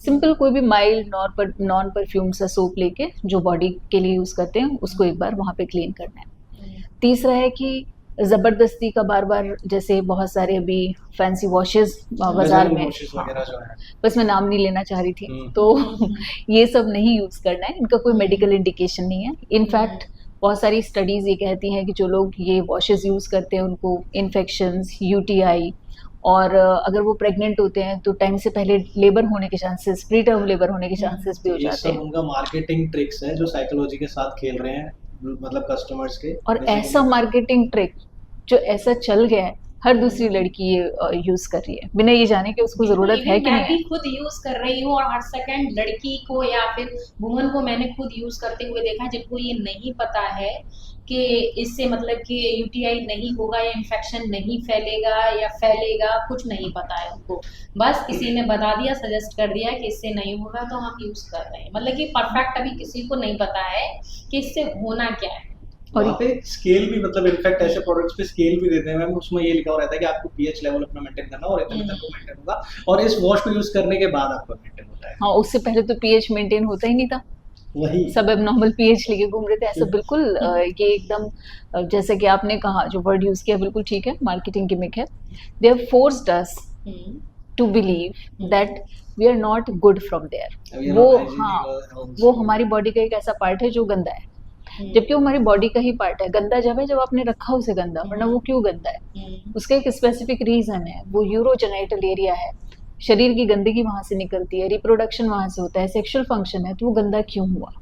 सिंपल कोई भी माइल्ड नॉन परफ्यूम सा सोप लेके जो बॉडी के लिए यूज़ करते हैं, उसको एक बार वहाँ पे क्लीन करना है। तीसरा है कि ज़बरदस्ती का बार बार, जैसे बहुत सारे अभी फैंसी वॉशेस बाजार में, बस मैं नाम नहीं लेना चाह रही थी, तो ये सब नहीं यूज़ करना है, इनका कोई मेडिकल इंडिकेशन नहीं है। इनफैक्ट बहुत सारी स्टडीज़ ये कहती हैं कि जो लोग ये वॉशेस यूज़ करते हैं उनको इन्फेक्शंस, यूटीआई, और अगर वो प्रेग्नेंट होते हैं तो टाइम से पहले लेबर होने के चांसेस, प्री टर्म लेबर होने के चांसेस भी हो जाते हैं। उनका मार्केटिंग ट्रिक्स है जो साइकोलॉजी के साथ खेल रहे हैं, मतलब कस्टमर्स के। और ऐसा मार्केटिंग ट्रिक जो ऐसा चल गया है, हर दूसरी लड़की ये यूज कर रही है बिना ये जाने कि उसको जरूरत है कि नहीं है। मैं भी खुद यूज कर रही हूँ, और हर सेकंड लड़की को या फिर वुमन को मैंने खुद यूज करते हुए देखा, जिनको ये नहीं पता है कि इससे मतलब कि यूटीआई नहीं होगा या इन्फेक्शन नहीं फैलेगा या फैलेगा, कुछ नहीं पता है उनको। बस किसी ने बता दिया, सजेस्ट कर दिया कि इससे नहीं होगा, तो हम यूज कर रहे हैं। मतलब कि परफेक्ट अभी किसी को नहीं पता है कि इससे होना क्या है। और यहाँ पे स्केल भी, मतलब इनफैक्ट ऐसे प्रोडक्ट्स पे स्केल भी देते हैं मैम, उसमें ये लिखा हुआ रहता है कि आपको पीएच लेवल अपना मेंटेन करना और इतने तक को मेंटेन होगा, और इस वॉश को यूज करने के बाद आपका मेंटेन होता है। हाँ, उससे पहले तो पीएच मेंटेन होता ही नहीं था, वही सब एबनॉर्मल पीएच लेके घूम रहे थे। ऐसा बिल्कुल ये एकदम जैसे कि आपने कहा, जो वर्ड यूज किया बिल्कुल ठीक है, मार्केटिंग गिमिक है। They have forced us to believe that we are not good from there. वो हमारी बॉडी का एक ऐसा पार्ट है जो गंदा है, जबकि वो हमारी बॉडी का ही पार्ट है। गंदा जब है जब आपने रखा उसे गंदा, वरना वो क्यों गंदा है, उसका एक स्पेसिफिक रीजन है। वो यूरोजेनाइटल एरिया है, शरीर की गंदगी वहां से निकलती है, रिप्रोडक्शन वहां से होता है, सेक्सुअल फंक्शन है, तो वो गंदा क्यों हुआ।